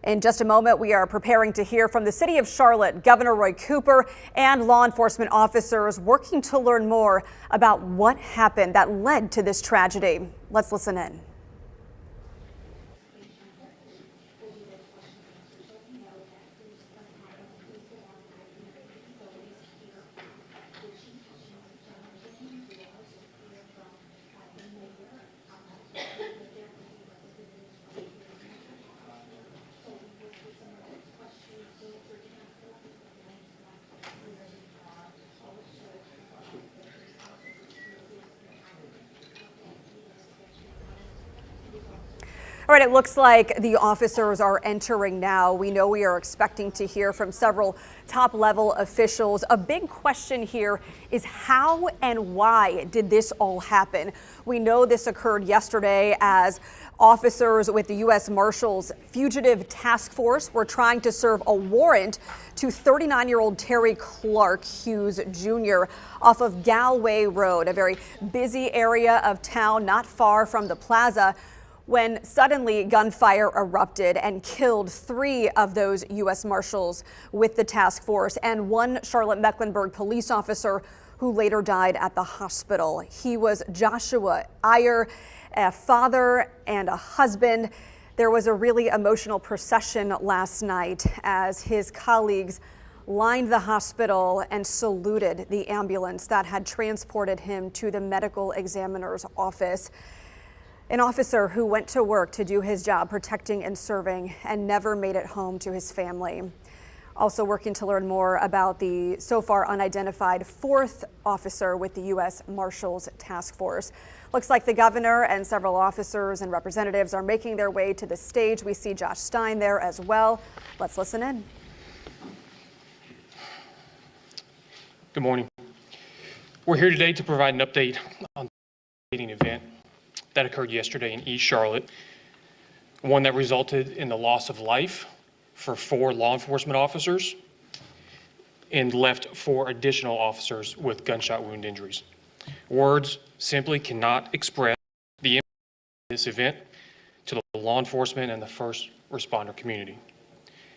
In just a moment, we are preparing to hear from the city of Charlotte, Governor Roy Cooper, and law enforcement officers working to learn more about what happened that led to this tragedy. Let's listen in. All right, it looks like the officers are entering now. We know we are expecting to hear from several top-level officials. A big question here is how and why did this all happen? We know this occurred yesterday as officers with the U.S. Marshals Fugitive Task Force were trying to serve a warrant to 39-year-old Terry Clark Hughes Jr. off of Galway Road, a very busy area of town not far from the plaza, when suddenly gunfire erupted and killed 3 of those U.S. Marshals with the task force and 1 Charlotte-Mecklenburg police officer who later died at the hospital. He was Joshua Iyer, a father and a husband. There was a really emotional procession last night as his colleagues lined the hospital and saluted the ambulance that had transported him to the medical examiner's office. An officer who went to work to do his job protecting and serving and never made it home to his family. Also working to learn more about the so far unidentified 4th officer with the U.S. Marshals Task Force. Looks like the governor and several officers and representatives are making their way to the stage. We see Josh Stein there as well. Let's listen in. Good morning. We're here today to provide an update on the event that occurred yesterday in East Charlotte, one that resulted in the loss of life for 4 law enforcement officers and left 4 additional officers with gunshot wound injuries. Words simply cannot express the impact of this event to the law enforcement and the first responder community.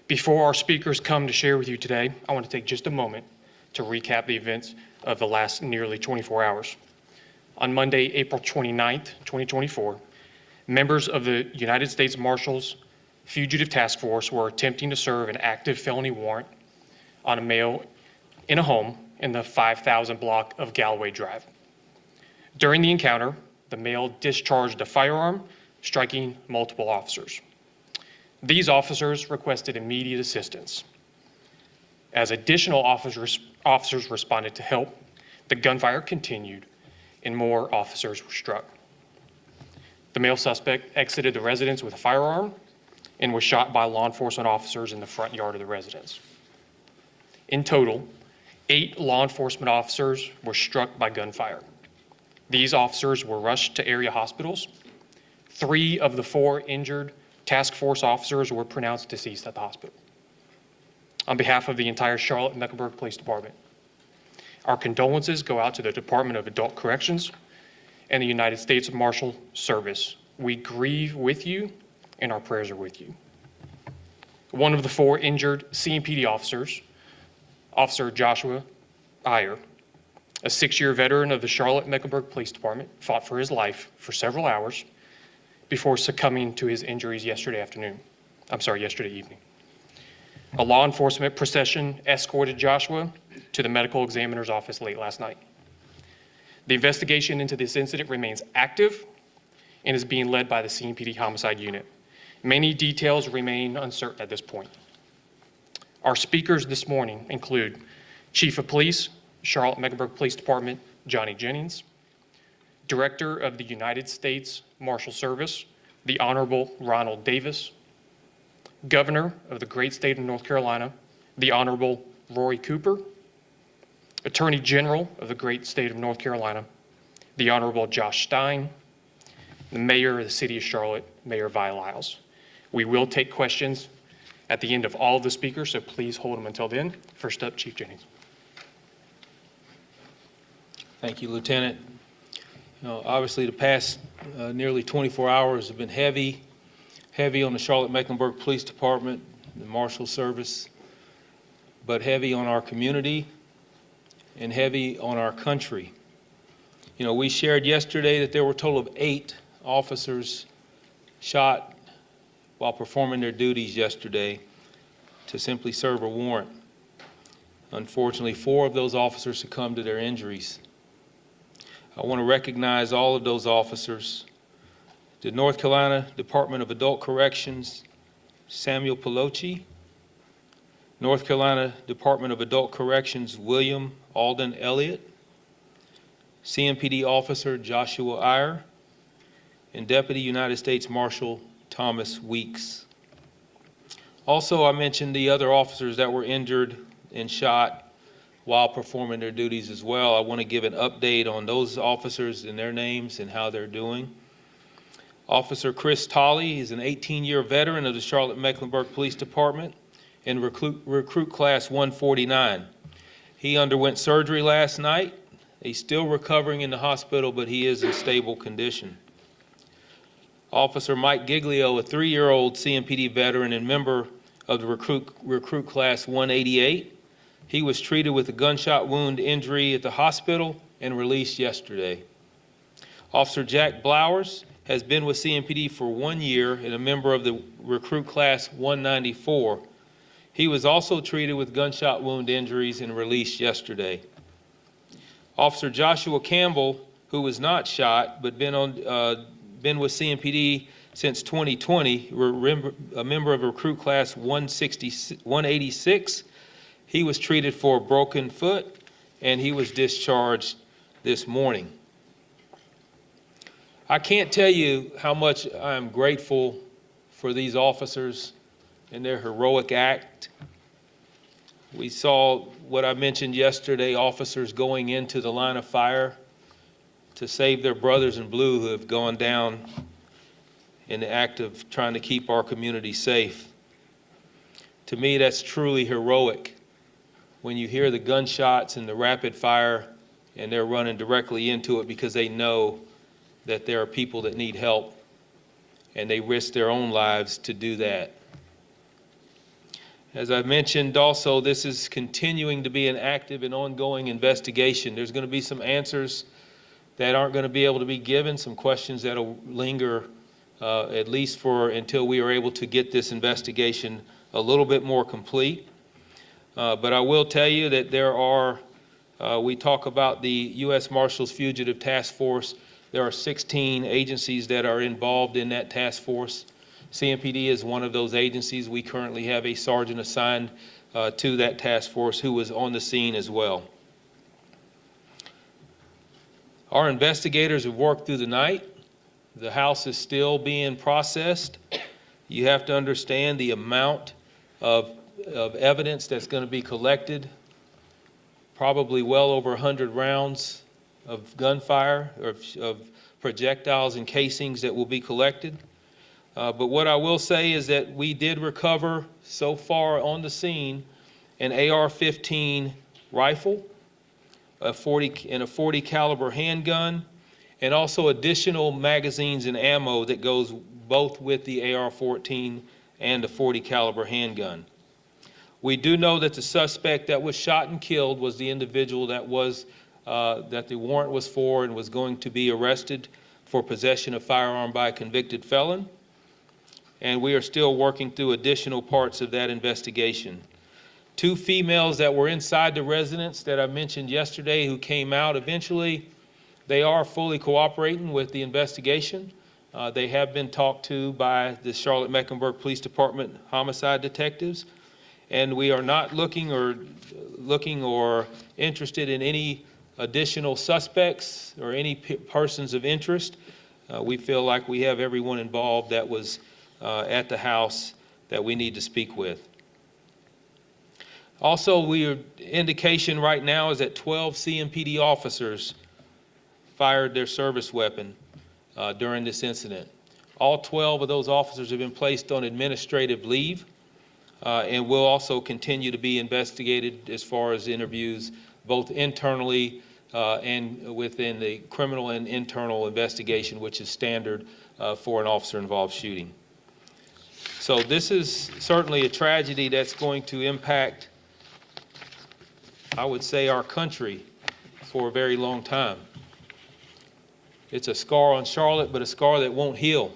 Before our speakers come to share with you today, I want to take just a moment to recap the events of the last nearly 24 hours. On Monday, April 29th, 2024, members of the United States Marshals Fugitive Task Force were attempting to serve an active felony warrant on a male in a home in the 5000 block of Galway Drive. During the encounter, the male discharged a firearm, striking multiple officers. These officers requested immediate assistance. As additional officers responded to help, the gunfire continued and more officers were struck. The male suspect exited the residence with a firearm and was shot by law enforcement officers in the front yard of the residence. In total, 8 law enforcement officers were struck by gunfire. These officers were rushed to area hospitals. 3 of the 4 injured task force officers were pronounced deceased at the hospital. On behalf of the entire Charlotte-Mecklenburg Police Department, our condolences go out to the Department of Adult Corrections and the United States Marshal Service. We grieve with you and our prayers are with you. One of the 4 injured CMPD officers, Officer Joshua Iyer, a 6-year veteran of the Charlotte-Mecklenburg Police Department, fought for his life for several hours before succumbing to his injuries yesterday evening. A law enforcement procession escorted Joshua to the medical examiner's office late last night. The investigation into this incident remains active and is being led by the CMPD Homicide Unit. Many details remain uncertain at this point. Our speakers this morning include Chief of Police, Charlotte-Mecklenburg Police Department, Johnny Jennings, Director of the United States Marshal Service, the Honorable Ronald Davis, Governor of the great state of North Carolina, the Honorable Roy Cooper, Attorney General of the great state of North Carolina, the Honorable Josh Stein, the Mayor of the City of Charlotte, Mayor Vi Lyles. We will take questions at the end of all of the speakers, so please hold them until then. First up, Chief Jennings. Thank you, Lieutenant. Obviously the past nearly 24 hours have been heavy. heavy on the Charlotte-Mecklenburg Police Department, the Marshal Service, but heavy on our community and heavy on our country. You know, we shared yesterday that there were a total of 8 officers shot while performing their duties yesterday to simply serve a warrant. Unfortunately, 4 of those officers succumbed to their injuries. I want to recognize all of those officers. The North Carolina Department of Adult Corrections, Samuel Pelosi. North Carolina Department of Adult Corrections, William Alden Elliott. CMPD Officer Joshua Iyer. And Deputy United States Marshal Thomas Weeks. Also, I mentioned the other officers that were injured and shot while performing their duties as well. I want to give an update on those officers and their names and how they're doing. Officer Chris Tolley is an 18-year veteran of the Charlotte-Mecklenburg Police Department in recruit class 149. He underwent surgery last night. He's still recovering in the hospital, but he is in stable condition. Officer Mike Giglio, a 3-year-old CMPD veteran and member of the recruit class 188. He was treated with a gunshot wound injury at the hospital and released yesterday. Officer Jack Blowers has been with CMPD for 1 year and a member of the recruit class 194. He was also treated with gunshot wound injuries and released yesterday. Officer Joshua Campbell, who was not shot but been with CMPD since 2020, a member of recruit class 186. He was treated for a broken foot and he was discharged this morning. I can't tell you how much I'm grateful for these officers and their heroic act. We saw what I mentioned yesterday, officers going into the line of fire to save their brothers in blue who have gone down in the act of trying to keep our community safe. To me, that's truly heroic. When you hear the gunshots and the rapid fire and they're running directly into it because they know that there are people that need help and they risk their own lives to do that. As I mentioned also, this is continuing to be an active and ongoing investigation. There's going to be some answers that aren't going to be able to be given, some questions that will linger at least for until we are able to get this investigation a little bit more complete. But I will tell you that there are, we talk about the U.S. Marshals Fugitive Task Force. There are 16 agencies that are involved in that task force. CMPD is one of those agencies. We currently have a sergeant assigned to that task force who was on the scene as well. Our investigators have worked through the night. The house is still being processed. You have to understand the amount of evidence that's going to be collected, probably well over 100 rounds of gunfire, or of projectiles and casings that will be collected. But what I will say is that we did recover so far on the scene an AR-15 rifle, a 40 caliber handgun, and also additional magazines and ammo that goes both with the AR-14 and the 40 caliber handgun. We do know that the suspect that was shot and killed was the individual that the warrant was for and was going to be arrested for possession of firearm by a convicted felon. And we are still working through additional parts of that investigation. 2 females that were inside the residence that I mentioned yesterday who came out eventually, they are fully cooperating with the investigation. They have been talked to by the Charlotte-Mecklenburg Police Department homicide detectives, and we are not looking or interested in any additional suspects or any persons of interest. We feel like we have everyone involved that was at the house that we need to speak with. Also, indication right now is that 12 CMPD officers fired their service weapon during this incident. All 12 of those officers have been placed on administrative leave and will also continue to be investigated as far as interviews, both internally and within the criminal and internal investigation, which is standard for an officer-involved shooting. So this is certainly a tragedy that's going to impact, I would say, our country for a very long time. It's a scar on Charlotte, but a scar that won't heal.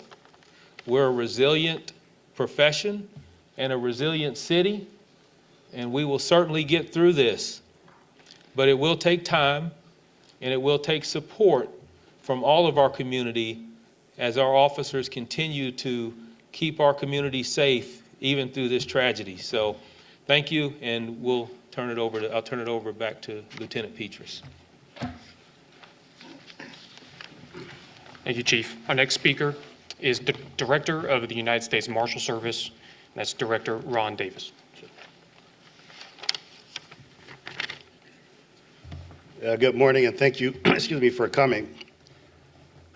We're a resilient profession and a resilient city, and we will certainly get through this. But it will take time, and it will take support from all of our community as our officers continue to keep our community safe even through this tragedy. So thank you, and I'll turn it over back to Lieutenant Petrus. Thank you, Chief. Our next speaker is the Director of the United States Marshal Service, and that's Director Ron Davis. Good morning, and thank you, excuse me, for coming.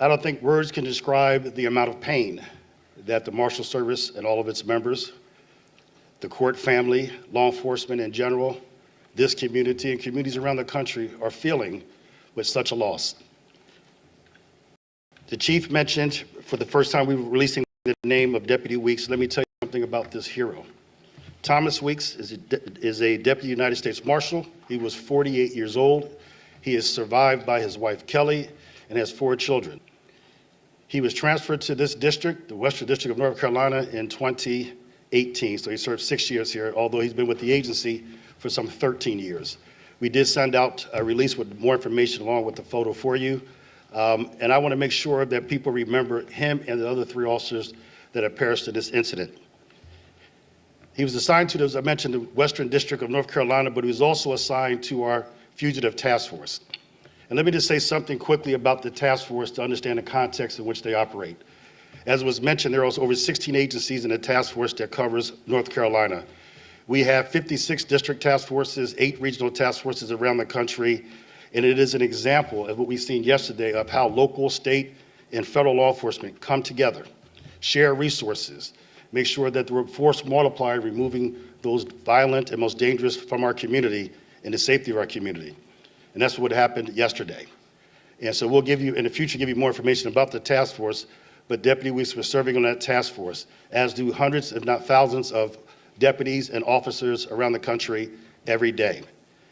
I don't think words can describe the amount of pain that the Marshal Service and all of its members, the court family, law enforcement in general, this community and communities around the country are feeling with such a loss. The Chief mentioned for the first time we were releasing the name of Deputy Weeks. Let me tell you something about this hero. Thomas Weeks is a Deputy United States Marshal. He was 48 years old. He is survived by his wife, Kelly, and has 4 children. He was transferred to this district, the Western District of North Carolina, in 2018. So he served 6 years here, although he's been with the agency for some 13 years. We did send out a release with more information along with the photo for you. And I want to make sure that people remember him and the other 3 officers that have perished in this incident. He was assigned to, as I mentioned, the Western District of North Carolina, but he was also assigned to our Fugitive Task Force. And let me just say something quickly about the task force to understand the context in which they operate. As was mentioned, there are over 16 agencies in the task force that covers North Carolina. We have 56 district task forces, 8 regional task forces around the country, and it is an example of what we've seen yesterday of how local, state, and federal law enforcement come together, share resources, make sure that the force multiplier, removing those violent and most dangerous from our community and the safety of our community. And that's what happened yesterday. And so we'll give you, in the future, give you more information about the task force, but Deputy Weeks was serving on that task force, as do hundreds, if not thousands, of deputies and officers around the country every day.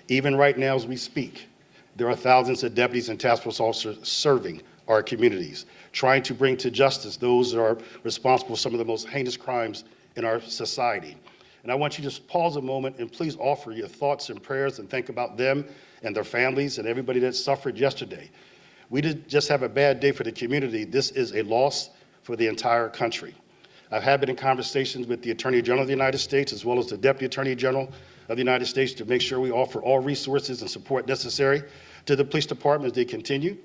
Even right now as we speak, there are thousands of deputies and task force officers serving our communities, trying to bring to justice those that are responsible for some of the most heinous crimes in our society. And I want you to just pause a moment and please offer your thoughts and prayers and think about them and their families and everybody that suffered yesterday. We didn't just have a bad day for the community. This is a loss for the entire country. I have been in conversations with the Attorney General of the United States as well as the Deputy Attorney General of the United States to make sure we offer all resources and support necessary to the police department as they continue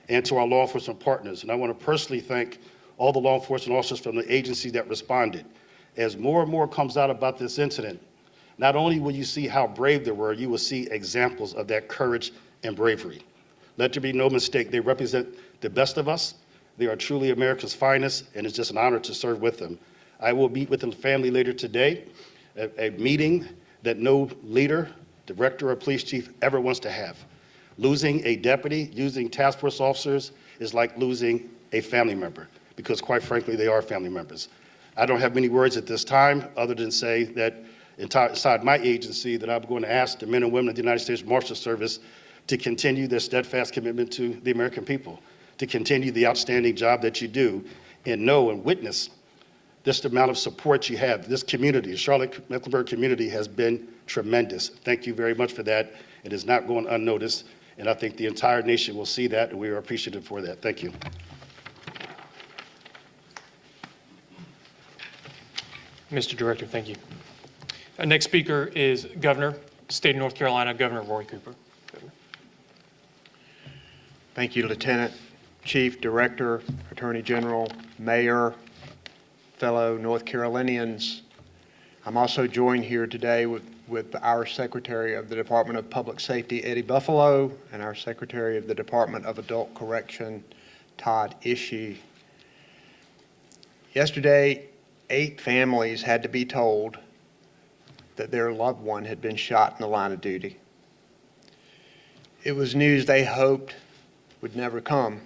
and to our law enforcement partners. And I want to personally thank all the law enforcement officers from the agencies that responded. As more and more comes out about this incident, not only will you see how brave they were, you will see examples of that courage and bravery. Let there be no mistake, they represent the best of us. They are truly America's finest, and it's just an honor to serve with them. I will meet with the family later today, a meeting that no leader, director, or police chief ever wants to have. Losing a deputy, using task force officers is like losing a family member, because quite frankly, they are family members. I don't have many words at this time other than say that inside my agency that I'm going to ask the men and women of the United States Marshal Service to continue their steadfast commitment to the American people, to continue the outstanding job that you do, and know and witness this amount of support you have. This community, the Charlotte-Mecklenburg community, has been tremendous. Thank you very much for that. It is not going unnoticed, and I think the entire nation will see that, and we are appreciative for that. Thank you. Mr. Director, thank you. Our next speaker is Governor, State of North Carolina, Governor Roy Cooper. Governor. Thank you, Lieutenant, Chief, Director, Attorney General, Mayor, fellow North Carolinians. I'm also joined here today with our Secretary of the Department of Public Safety, Eddie Buffalo, and our Secretary of the Department of Adult Correction, Todd Ishii. Yesterday, 8 families had to be told that their loved one had been shot in the line of duty. It was news they hoped would never come.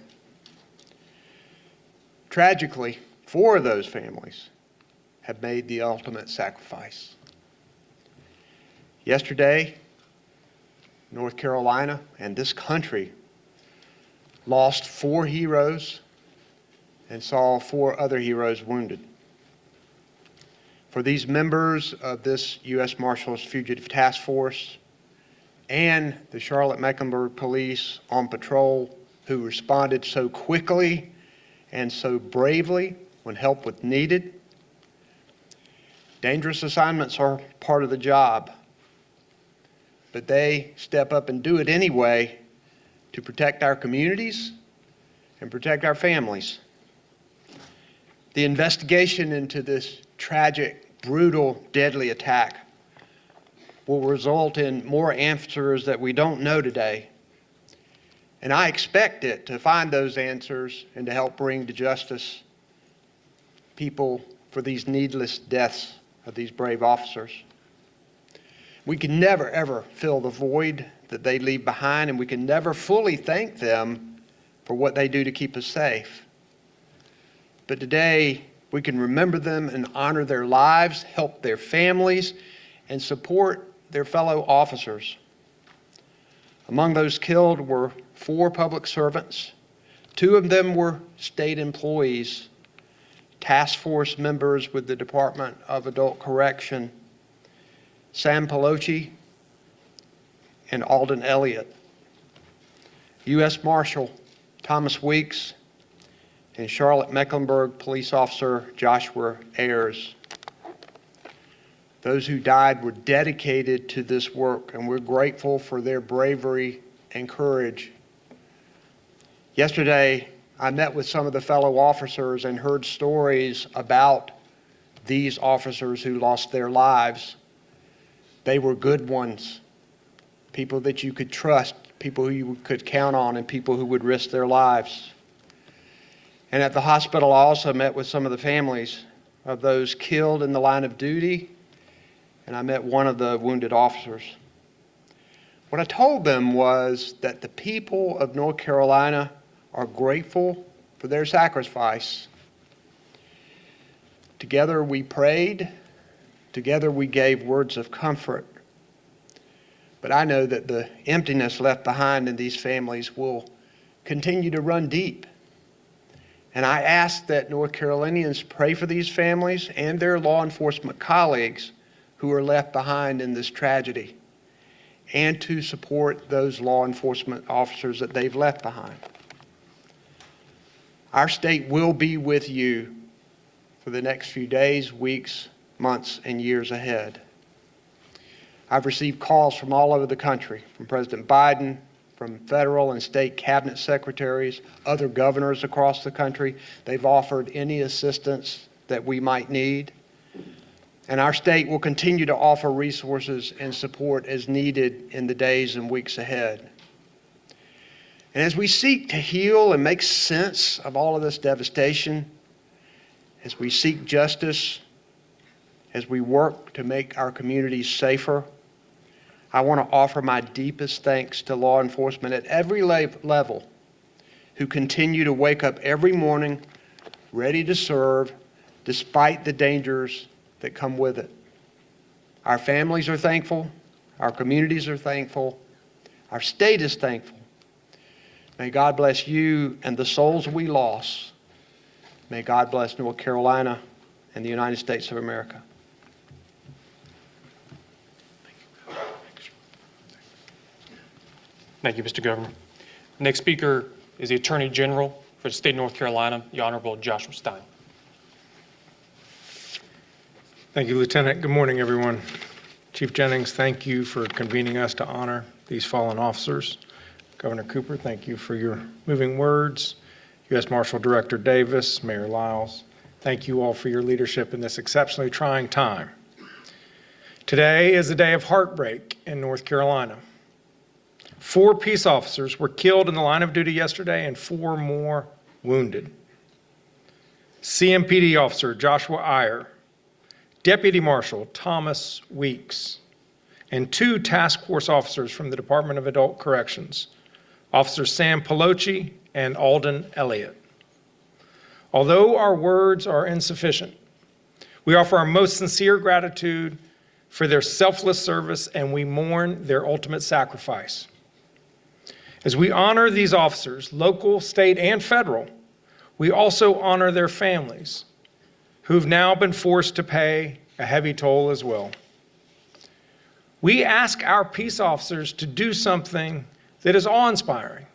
Tragically, 4 of those families have made the ultimate sacrifice. Yesterday, North Carolina and this country lost 4 heroes and saw 4 other heroes wounded. For these members of this U.S. Marshals Fugitive Task Force and the Charlotte-Mecklenburg Police on patrol who responded so quickly and so bravely when help was needed, dangerous assignments are part of the job, but they step up and do it anyway to protect our communities and protect our families. The investigation into this tragic, brutal, deadly attack will result in more answers that we don't know today. And I expect it to find those answers and to help bring to justice people for these needless deaths of these brave officers. We can never, ever fill the void that they leave behind, and we can never fully thank them for what they do to keep us safe. But today, we can remember them and honor their lives, help their families, and support their fellow officers. Among those killed were 4 public servants. 2 of them were state employees, task force members with the Department of Adult Correction, Sam Pelosi and Alden Elliott, U.S. Marshal Thomas Weeks, and Charlotte-Mecklenburg Police Officer Joshua Ayers. Those who died were dedicated to this work, and we're grateful for their bravery and courage. Yesterday, I met with some of the fellow officers and heard stories about these officers who lost their lives. They were good ones, people that you could trust, people who you could count on, and people who would risk their lives. And at the hospital, I also met with some of the families of those killed in the line of duty, and I met one of the wounded officers. What I told them was that the people of North Carolina are grateful for their sacrifice. Together we prayed, together we gave words of comfort. But I know that the emptiness left behind in these families will continue to run deep. And I ask that North Carolinians pray for these families and their law enforcement colleagues who are left behind in this tragedy, and to support those law enforcement officers that they've left behind. Our state will be with you for the next few days, weeks, months, and years ahead. I've received calls from all over the country, from President Biden, from federal and state cabinet secretaries, other governors across the country. They've offered any assistance that we might need. And our state will continue to offer resources and support as needed in the days and weeks ahead. And as we seek to heal and make sense of all of this devastation, as we seek justice, as we work to make our communities safer, I want to offer my deepest thanks to law enforcement at every level who continue to wake up every morning ready to serve despite the dangers that come with it. Our families are thankful, our communities are thankful, our state is thankful. May God bless you and the souls we lost. May God bless North Carolina and the United States of America. Thank you, Mr. Governor. Next speaker is the Attorney General for the state of North Carolina, the Honorable Joshua Stein. Thank you, Lieutenant. Good morning, everyone. Chief Jennings, thank you for convening us to honor these fallen officers. Governor Cooper, thank you for your moving words. U.S. Marshal Director Davis, Mayor Lyles, thank you all for your leadership in this exceptionally trying time. Today is a day of heartbreak in North Carolina. 4 peace officers were killed in the line of duty yesterday and 4 more wounded. CMPD officer Joshua Ayers, Deputy Marshal Thomas Weeks, and 2 task force officers from the Department of Adult Corrections, Officers Sam Pelosi and Alden Elliott. Although our words are insufficient, We offer our most sincere gratitude for their selfless service, and we mourn their ultimate sacrifice. As we honor these officers, local, state, and federal, we also honor their families, who've now been forced to pay a heavy toll as well. We ask our peace officers to do something that is awe-inspiring,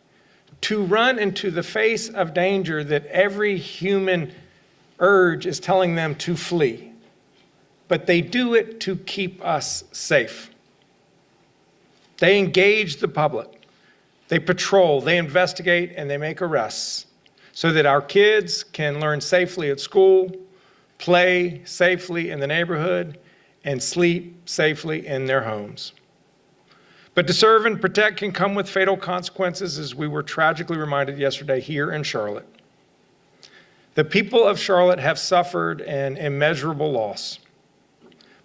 to run into the face of danger that every human urge is telling them to flee. But they do it to keep us safe. They engage the public. They patrol, they investigate, and they make arrests so that our kids can learn safely at school, play safely in the neighborhood, and sleep safely in their homes. But to serve and protect can come with fatal consequences, as we were tragically reminded yesterday here in Charlotte. The people of Charlotte have suffered an immeasurable loss.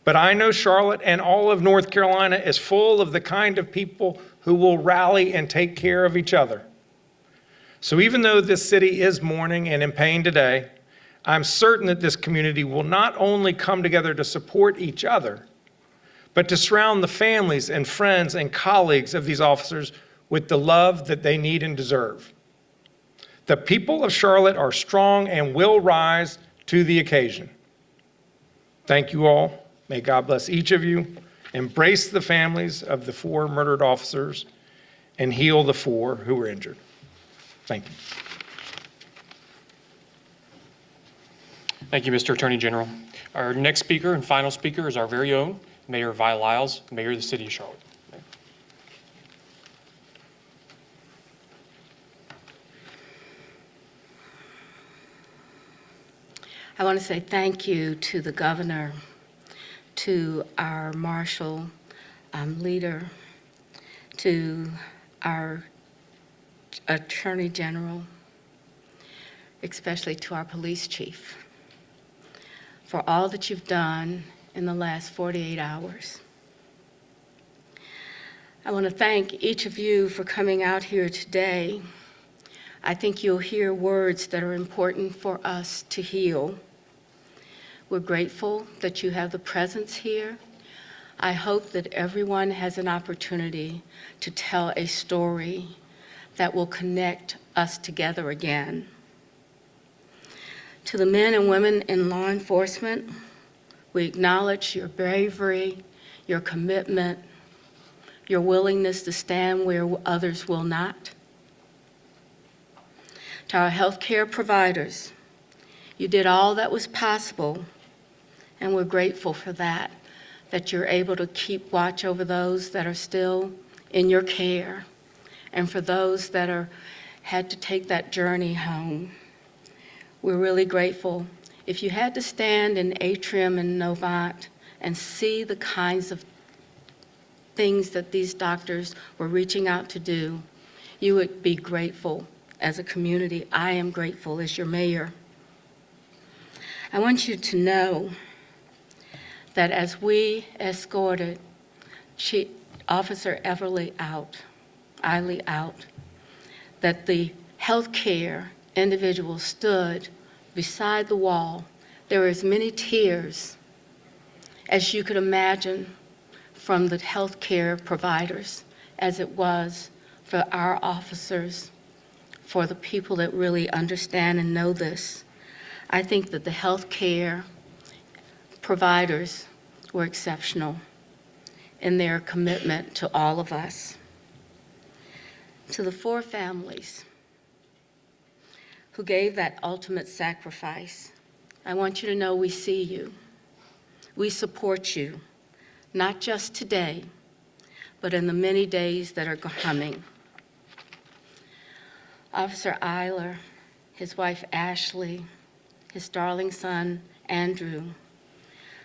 But I know Charlotte and all of North Carolina is full of the kind of people who will rally and take care of each other. So even though this city is mourning and in pain today, I'm certain that this community will not only come together to support each other, but to surround the families and friends and colleagues of these officers with the love that they need and deserve. The people of Charlotte are strong and will rise to the occasion. Thank you all. May God bless each of you. Embrace the families of the 4 murdered officers and heal the 4 who were injured. Thank you. Thank you, Mr. Attorney General. Our next speaker and final speaker is our very own Mayor Vi Lyles, Mayor of the City of Charlotte. I want to say thank you to the governor, to our marshal leader, to our attorney general, especially to our police chief, for all that you've done in the last 48 hours. I want to thank each of you for coming out here today. I think you'll hear words that are important for us to heal. We're grateful that you have the presence here. I hope that everyone has an opportunity to tell a story that will connect us together again. To the men and women in law enforcement, we acknowledge your bravery, your commitment, your willingness to stand where others will not. To our healthcare providers, you did all that was possible, and we're grateful for that, that you're able to keep watch over those that are still in your care, and for those that had to take that journey home. We're really grateful. If you had to stand in Atrium and Novant and see the kinds of things that these doctors were reaching out to do, you would be grateful as a community. I am grateful as your mayor. I want you to know that as we escorted Officer Eileen out, that the healthcare individual stood beside the wall. There were as many tears as you could imagine from the healthcare providers as it was for our officers, for the people that really understand and know this. I think that the healthcare providers were exceptional in their commitment to all of us. To the 4 families who gave that ultimate sacrifice, I want you to know we see you. We support you, not just today, but in the many days that are coming. Officer Eiler, his wife Ashley, his darling son Andrew.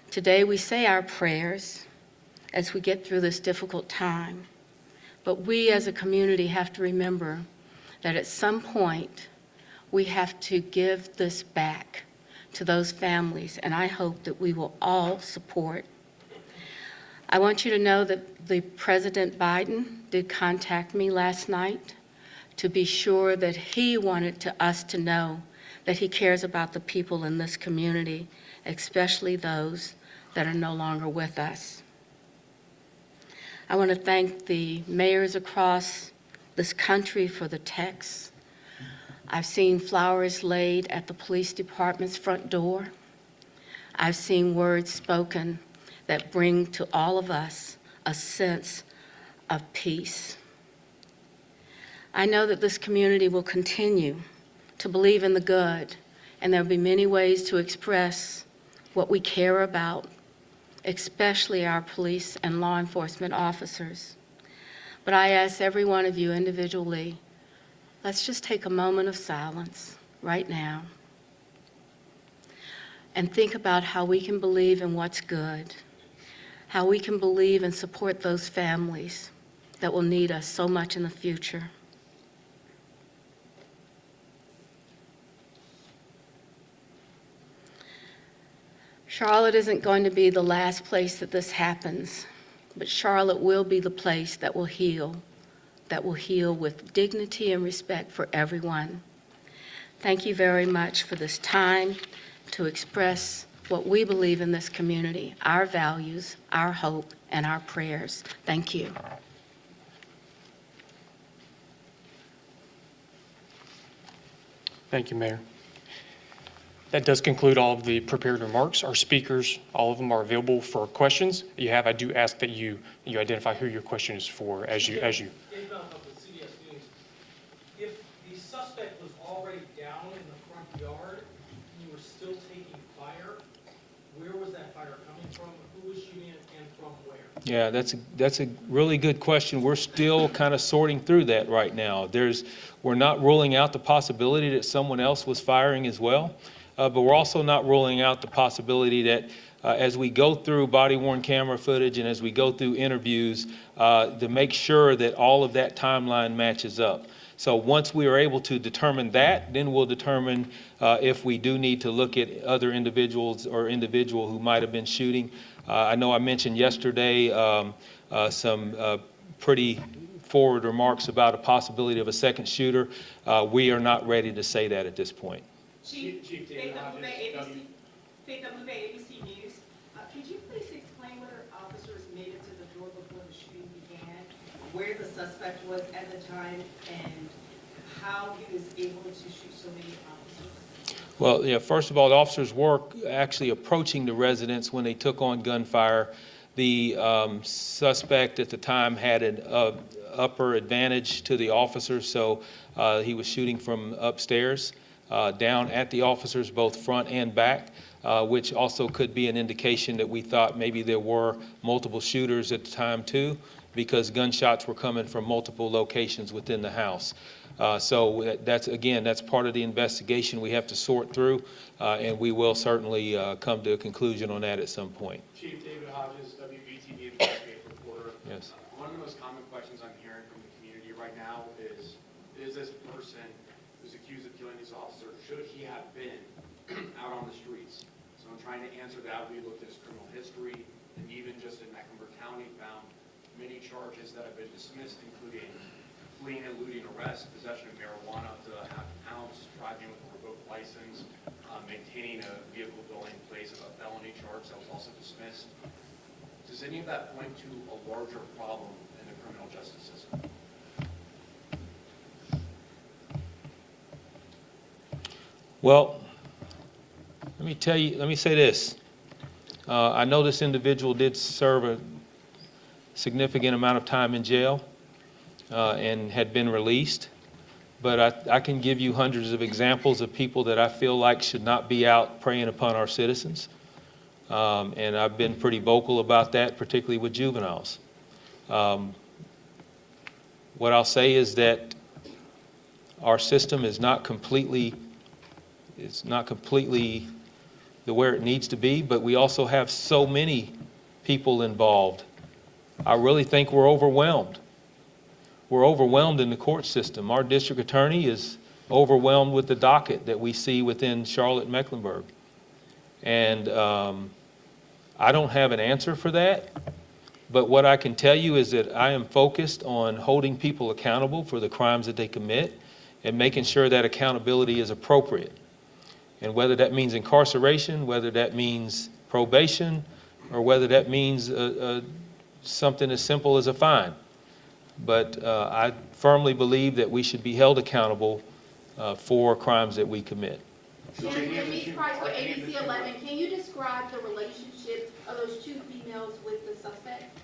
Today we say our prayers as we get through this difficult time, but we as a community have to remember that at some point we have to give this back to those families, and I hope that we will all support. I want you to know that the President Biden did contact me last night to be sure that he wanted us to know that he cares about the people in this community especially those that are no longer with us. I want to thank the mayors across this country for the texts. I've seen flowers laid at the police department's front door. I've seen words spoken that bring to all of us a sense of peace. I know that this community will continue to believe in the good, and there'll be many ways to express what we care about, especially our police and law enforcement officers. But I ask every one of you individually, let's just take a moment of silence right now and think about how we can believe in what's good, how we can believe and support those families that will need us so much in the future. Charlotte isn't going to be the last place that this happens, but Charlotte will be the place that will heal with dignity and respect for everyone. Thank you very much for this time to express what we believe in this community, our values, our hope, and our prayers. Thank you. Thank you, Mayor. That does conclude all of the prepared remarks. Our speakers, all of them are available for questions. I do ask that you identify who your question is for as you. If the suspect was already down in the front yard and you were still taking fire, where was that fire coming from? Who was shooting it and from where? Yeah, that's a really good question. We're still kind of sorting through that right now. We're not ruling out the possibility that someone else was firing as well. But we're also not ruling out the possibility that as we go through body-worn camera footage and as we go through interviews, to make sure that all of that timeline matches up. So once we are able to determine that, then we'll determine if we do need to look at other individuals or individual who might have been shooting. I know I mentioned yesterday some pretty forward remarks about a possibility of a second shooter. We are not ready to say that at this point. Chief Faith ABC News. Could you please explain whether officers made it to the door before the shooting began, where the suspect was at the time, and how he was able to shoot so many officers? Well, yeah, first of all, the officers were actually approaching the residence when they took on gunfire. The suspect at the time had an upper advantage to the officers, so he was shooting from upstairs. Down at the officers, both front and back, which also could be an indication that we thought maybe there were multiple shooters at the time too, because gunshots were coming from multiple locations within the house. So that's part of the investigation we have to sort through, and we will certainly come to a conclusion on that at some point. Chief David Hodges, WBTV investigative reporter. Yes. One of the most common questions I'm hearing from the community right now is this person who's accused of killing this officer, should he have been out on the streets? So I'm trying to answer that. We looked at his criminal history, and even just in Mecklenburg County found many charges that have been dismissed, including fleeing and eluding arrest, possession of marijuana up to a half ounce, driving with a revoked license, maintaining a vehicle dwelling place of a felony charge that was also dismissed. Does any of that point to a larger problem in the criminal justice system? Well, let me say this. I know this individual did serve a significant amount of time in jail and had been released, but I can give you hundreds of examples of people that I feel like should not be out preying upon our citizens. And I've been pretty vocal about that, particularly with juveniles. What I'll say is that our system is not completely the where it needs to be, but we also have so many people involved. I really think we're overwhelmed. We're overwhelmed in the court system. Our district attorney is overwhelmed with the docket that we see within Charlotte-Mecklenburg. And I don't have an answer for that, but what I can tell you is that I am focused on holding people accountable for the crimes that they commit and making sure that accountability is appropriate. And whether that means incarceration, whether that means probation, or whether that means something as simple as a fine. But I firmly believe that we should be held accountable for crimes that we commit. Denise Price with ABC 11, can you describe the relationship of those two females with the suspect?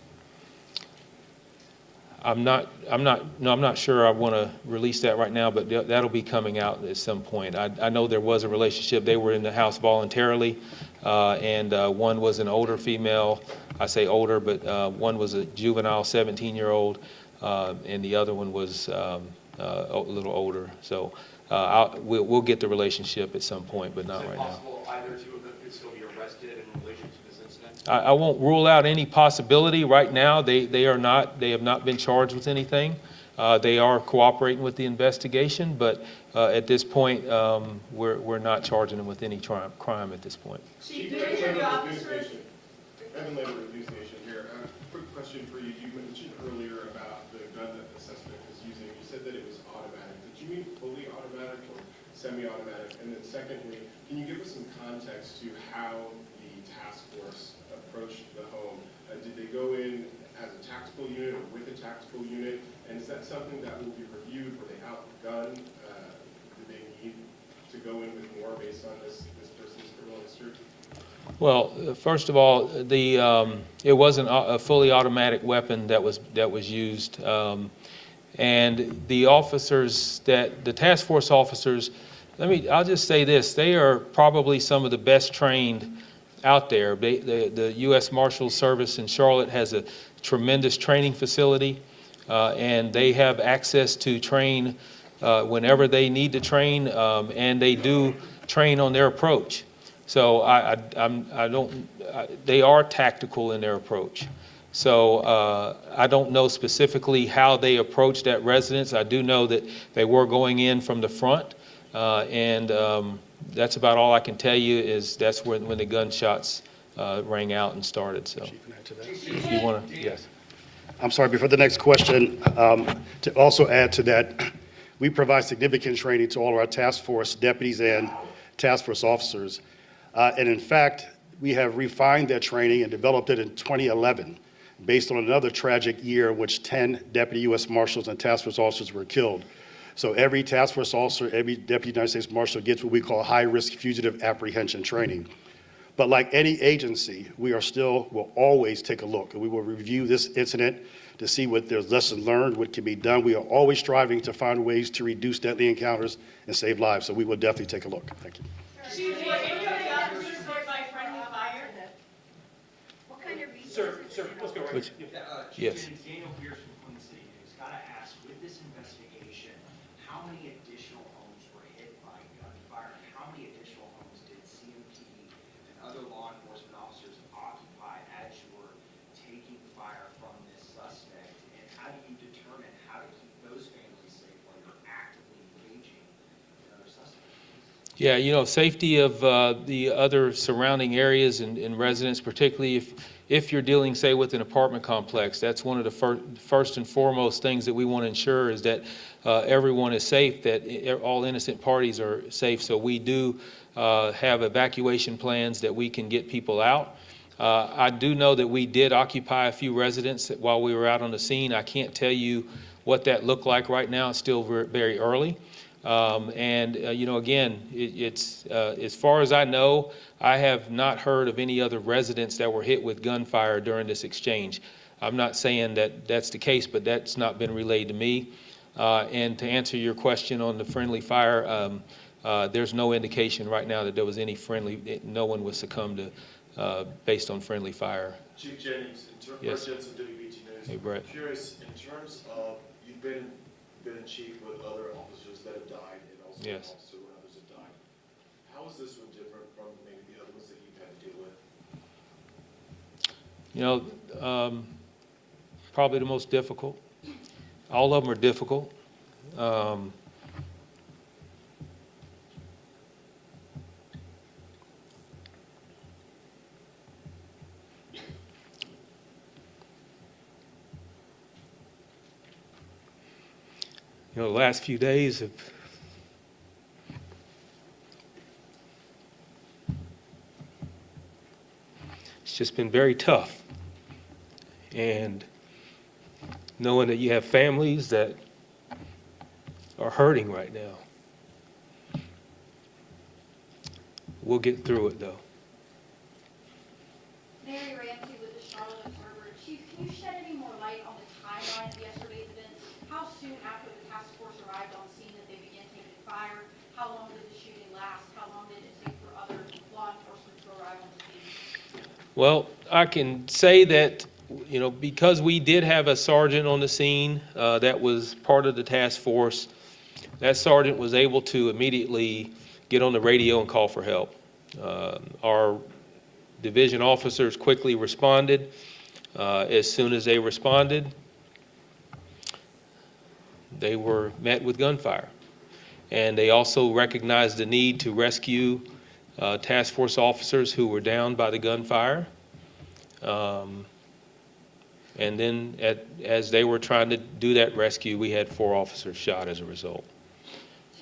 I'm not sure I want to release that right now, but that'll be coming out at some point. I know there was a relationship. They were in the house voluntarily, and one was an older female. I say older, but one was a juvenile 17-year-old, and the other one was a little older. So we'll get the relationship at some point, but not right now. Is it possible either two of them could still be arrested in relation to this incident? I won't rule out any possibility right now. They have not been charged with anything. They are cooperating with the investigation, but at this point, we're not charging them with any crime at this point. Chief, do any of the officers? Evan Labor, News Nation here. Quick question for you. You mentioned earlier about the gun that the suspect was using. You said that it was automatic. Did you mean fully automatic or semi-automatic? And then secondly, can you give us some context to how the task force approached the home? Did they go in as a tactical unit or with a tactical unit? And is that something that will be reviewed? Were they outgunned? Did they need to go in with more based on this person's criminal history? Well, first of all, it wasn't a fully automatic weapon that was used, and the officers the task force officers. I'll just say this: they are probably some of the best trained out there. The U.S. Marshals Service in Charlotte has a tremendous training facility, and they have access to train whenever they need to train, and they do train on their approach. So they are tactical in their approach. So I don't know specifically how they approached that residence. I do know that they were going in from the front, and that's about all I can tell you. Is that's when the gunshots rang out and started. So, if you want to, yes. I'm sorry, before the next question, to also add to that, we provide significant training to all of our task force deputies and task force officers. And in fact, we have refined that training and developed it in 2011 based on another tragic year in which 10 deputy U.S. Marshals and task force officers were killed. So every task force officer, every deputy United States Marshal gets what we call high-risk fugitive apprehension training. But like any agency, will always take a look, and we will review this incident to see what there's lessons learned, what can be done. We are always striving to find ways to reduce deadly encounters and save lives, so we will definitely take a look. Thank you. Chief, were any of the officers hit by friendly fire? What kind of resources? Sir, let's go right Which- here. Yes. Daniel Pierce from Queen City News. Gotta ask, with this investigation, how many additional homes were hit by gunfire, and how many additional homes did CMP and other law enforcement officers occupy as you were taking fire from this suspect? And how do you determine how to keep those families safe while you're actively engaging in other suspects? Yeah, safety of the other surrounding areas and residents, particularly if you're dealing, say, with an apartment complex, that's one of the first and foremost things that we want to ensure is that everyone is safe, that all innocent parties are safe. So we do have evacuation plans that we can get people out. I do know that we did occupy a few residents while we were out on the scene. I can't tell you what that looked like right now. It's still very early. Again, it's as far as I know, I have not heard of any other residents that were hit with gunfire during this exchange. I'm not saying that that's the case, but that's not been relayed to me. And to answer your question on the friendly fire, there's no indication right now that there was any no one was succumbed to based on friendly fire. Chief Jennings, Yes. Brett Jensen, WBT News. Hey, Brett. Curious, in terms of, you've been chief with other officers that have died and also an Yes. officer when others have died. How is this one different from maybe the other ones that you've had to deal with? Probably the most difficult. All of them are difficult. The last few days have just been very tough. And knowing that you have families that are hurting right now. We'll get through it, though. Mary Ramsey with the Charlotte-Mecklenburg. Chief, can you shed any more light on the timeline of yesterday's events? How soon after the task force arrived on scene that they began taking fire? How long did the shooting last? How long did it take for other law enforcement to arrive on the scene? Well, I can say that, you know, because we did have a sergeant on the scene that was part of the task force, that sergeant was able to immediately get on the radio and call for help. Our division officers quickly responded. As soon as they responded, they were met with gunfire. And they also recognized the need to rescue task force officers who were downed by the gunfire. And then as they were trying to do that rescue, we had 4 officers shot as a result.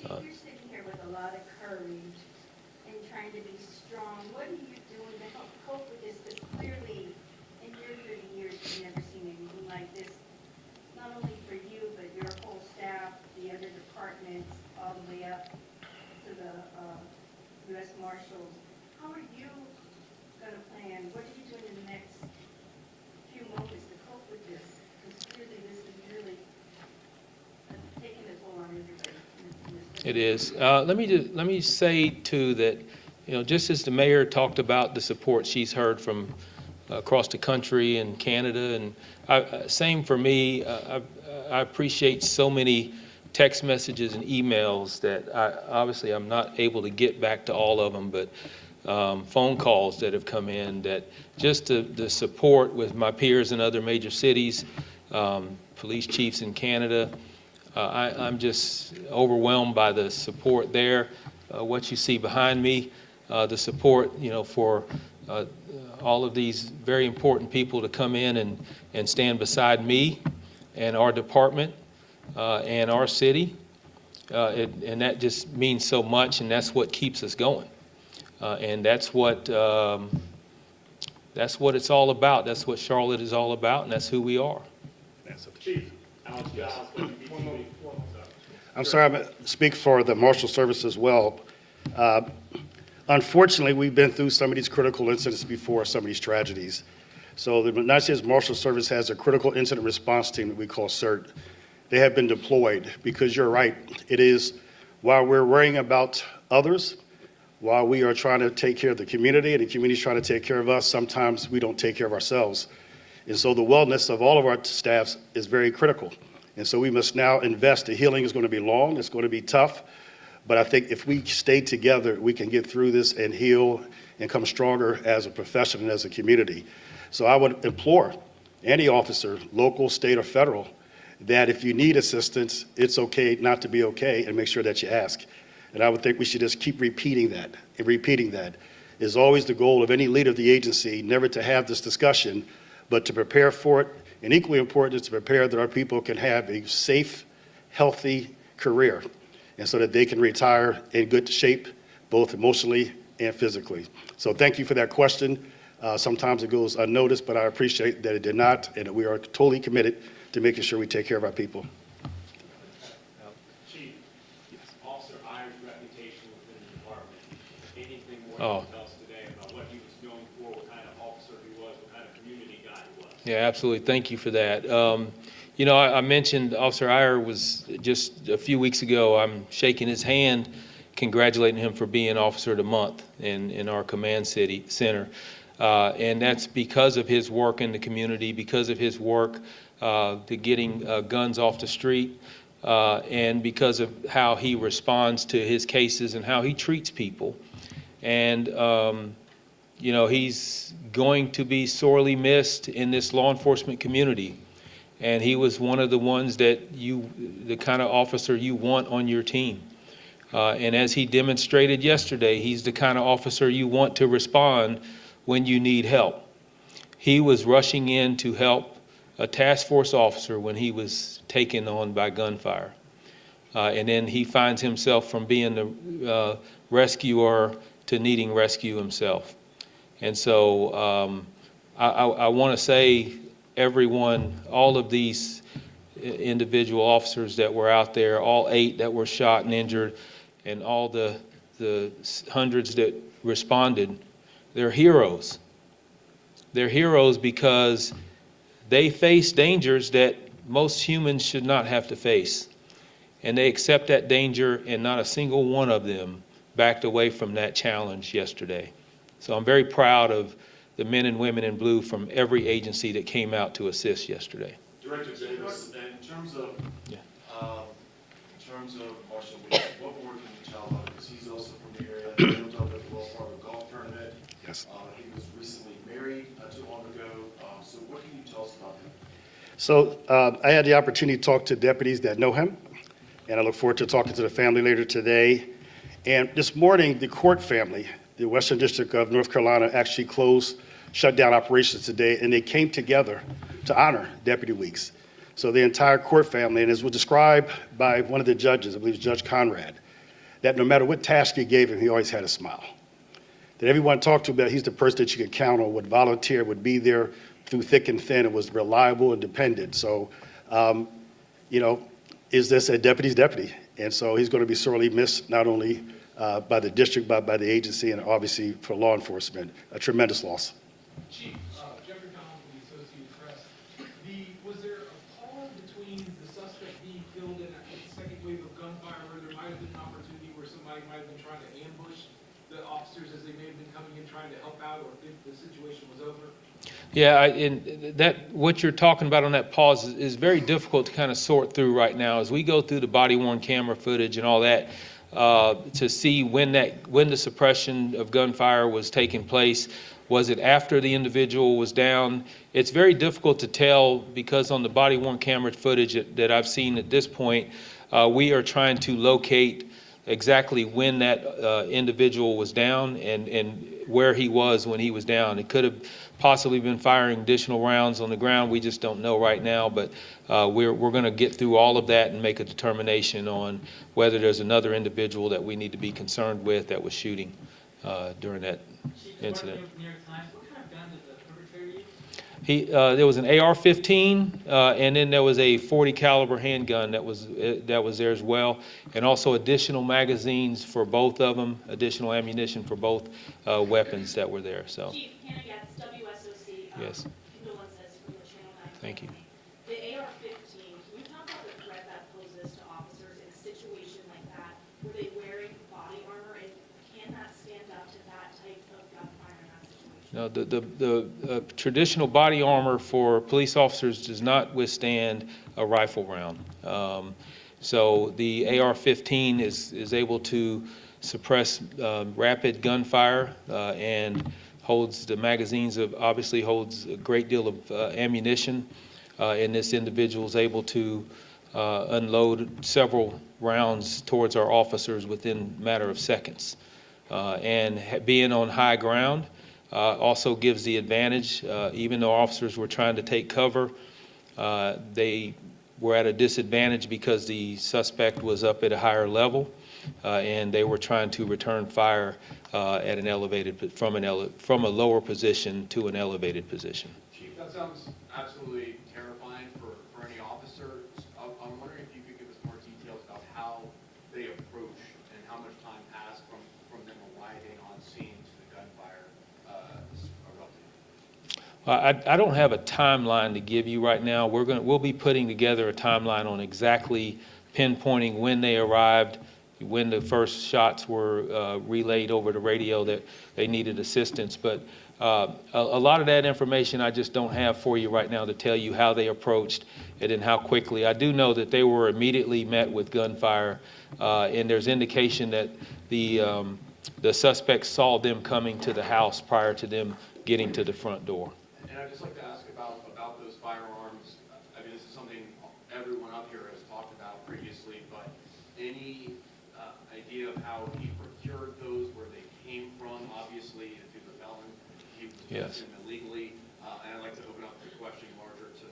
Chief, you're sitting here with a lot of courage and trying to be strong. What are you doing to help cope with this? Because clearly, in your 30 years, you've never seen anything like this, not only for you, but your whole staff, the other departments, all the way up to the U.S. Marshals. How are you going to plan? What are you doing in the next few moments to cope with this? Because clearly, this is really taking a toll on everybody. It is. Let me say too that, you know, just as the mayor talked about the support she's heard from across the country and Canada, and same for me. I appreciate so many text messages and emails that obviously I'm not able to get back to all of them, but phone calls that have come in, that just the support with my peers in other major cities, police chiefs in Canada. I'm just overwhelmed by the support there. What you see behind me, the support, you know, for all of these very important people to come in and stand beside me and our department and our city. And that just means so much, and that's what keeps us going. And that's what it's all about. That's what Charlotte is all about, and that's who we are. Chief, Alex Giles, I'm sorry, I'm going to speak for the Marshal Service as well. Unfortunately, we've been through some of these critical incidents before, some of these tragedies. So the United States Marshal Service has a critical incident response team that we call CERT. They have been deployed because you're right. It is, while we're worrying about others, while we are trying to take care of the community and the community is trying to take care of us, sometimes we don't take care of ourselves. And so the wellness of all of our staffs is very critical. And so we must now invest. The healing is going to be long, it's going to be tough, but I think if we stay together, we can get through this and heal and come stronger as a profession and as a community. So I would implore any officer, local, state, or federal, that if you need assistance, it's okay not to be okay, and make sure that you ask. And I would think we should just keep repeating that, and repeating that is always the goal of any leader of the agency, never to have this discussion, but to prepare for it. And equally important is to prepare that our people can have a safe, healthy career, and so that they can retire in good shape, both emotionally and physically. So thank you for that question. Sometimes it goes unnoticed, but I appreciate that it did not, and that we are totally committed to making sure we take care of our people. Chief, Officer Iyer's reputation within the department. Anything more you can tell us today about what he was known for, what kind of officer he was, what kind of community guy he was? Yeah, absolutely. Thank you for that. You know, I mentioned Officer Iyer was just a few weeks ago. I'm shaking his hand, congratulating him for being Officer of the Month in our command center. And that's because of his work in the community, because of his work to getting guns off the street, and because of how he responds to his cases and how he treats people. And, you know, he's going to be sorely missed in this law enforcement community. And he was one of the ones that the kind of officer you want on your team. And as he demonstrated yesterday, he's the kind of officer you want to respond when you need help. He was rushing in to help a task force officer when he was taken on by gunfire. And then he finds himself from being the rescuer to needing rescue himself. And so I want to say everyone, all of these individual officers that were out there, all 8 that were shot and injured, and all the hundreds that responded, they're heroes. They're heroes because they face dangers that most humans should not have to face. And they accept that danger, and not a single one of them backed away from that challenge yesterday. So I'm very proud of the men and women in blue from every agency that came out to assist yesterday. Director Davis, in terms of Marshall Weeks, what more can you tell about it? Because he's also from the area. He was up at the Wells Fargo golf tournament. Yes. He was recently married not too long ago. So what can you tell us about him? So I had the opportunity to talk to deputies that know him, and I look forward to talking to the family later today. And this morning, the Court family, the Western District of North Carolina, actually shut down operations today, and they came together to honor Deputy Weeks. So the entire Court family, and as was described by one of the judges, I believe it's Judge Conrad, that no matter what task you gave him, he always had a smile. That everyone talked to about, he's the person that you could count on, would volunteer, would be there through thick and thin, and was reliable and dependent. So, is this a deputy's deputy? And so he's going to be sorely missed, not only by the district, but by the agency, and obviously for law enforcement. A tremendous loss. Chief, Jeffrey Collins from the Associated Press. Was there a call between the suspect being killed and a second wave of gunfire where there might have been an opportunity where somebody might have been trying to ambush the officers as they may have been coming in trying to help out, or if the situation was over? Yeah, and that what you're talking about on that pause is very difficult to kind of sort through right now as we go through the body-worn camera footage and all that to see when the suppression of gunfire was taking place. Was it after the individual was down? It's very difficult to tell because on the body-worn camera footage that I've seen at this point, we are trying to locate exactly when that individual was down and where he was when he was down. It could have possibly been firing additional rounds on the ground. We just don't know right now, but we're going to get through all of that and make a determination on whether there's another individual that we need to be concerned with that was shooting during that incident. There was an AR-15, and then there was a .40 caliber handgun that was there as well, and also additional magazines for both of them, additional ammunition for both weapons that were there. So. Chief, Hannah Getz, WSOC. Yes. Condolences from the Channel 9. Thank you. The AR-15. Can you talk about the threat that poses to officers in a situation like that? Were they wearing body armor, and can that stand up to that type of gunfire in that situation? No, the traditional body armor for police officers does not withstand a rifle round. So the AR-15 is able to suppress rapid gunfire and holds the magazines obviously holds a great deal of ammunition, and this individual is able to unload several rounds towards our officers within a matter of seconds. And being on high ground also gives the advantage. Even though officers were trying to take cover, they were at a disadvantage because the suspect was up at a higher level, and they were trying to return fire at an elevated from a lower position to an elevated position. Chief, that sounds absolutely terrifying for any officer. I'm wondering if you could give us more details about how they approach and how much time passed from them arriving on scene to the gunfire erupting. I don't have a timeline to give you right now. We'll be putting together a timeline on exactly pinpointing when they arrived, when the first shots were relayed over the radio that they needed assistance. But a lot of that information I just don't have for you right now to tell you how they approached it and how quickly. I do know that they were immediately met with gunfire, and there's indication that the suspects saw them coming to the house prior to them getting to the front door. And I'd just like to ask about those firearms. I mean, this is something everyone up here has talked about previously, but any idea of how he procured those, where they came from? Obviously, if he was a felon, he was them illegally. And I'd like to open up the question larger to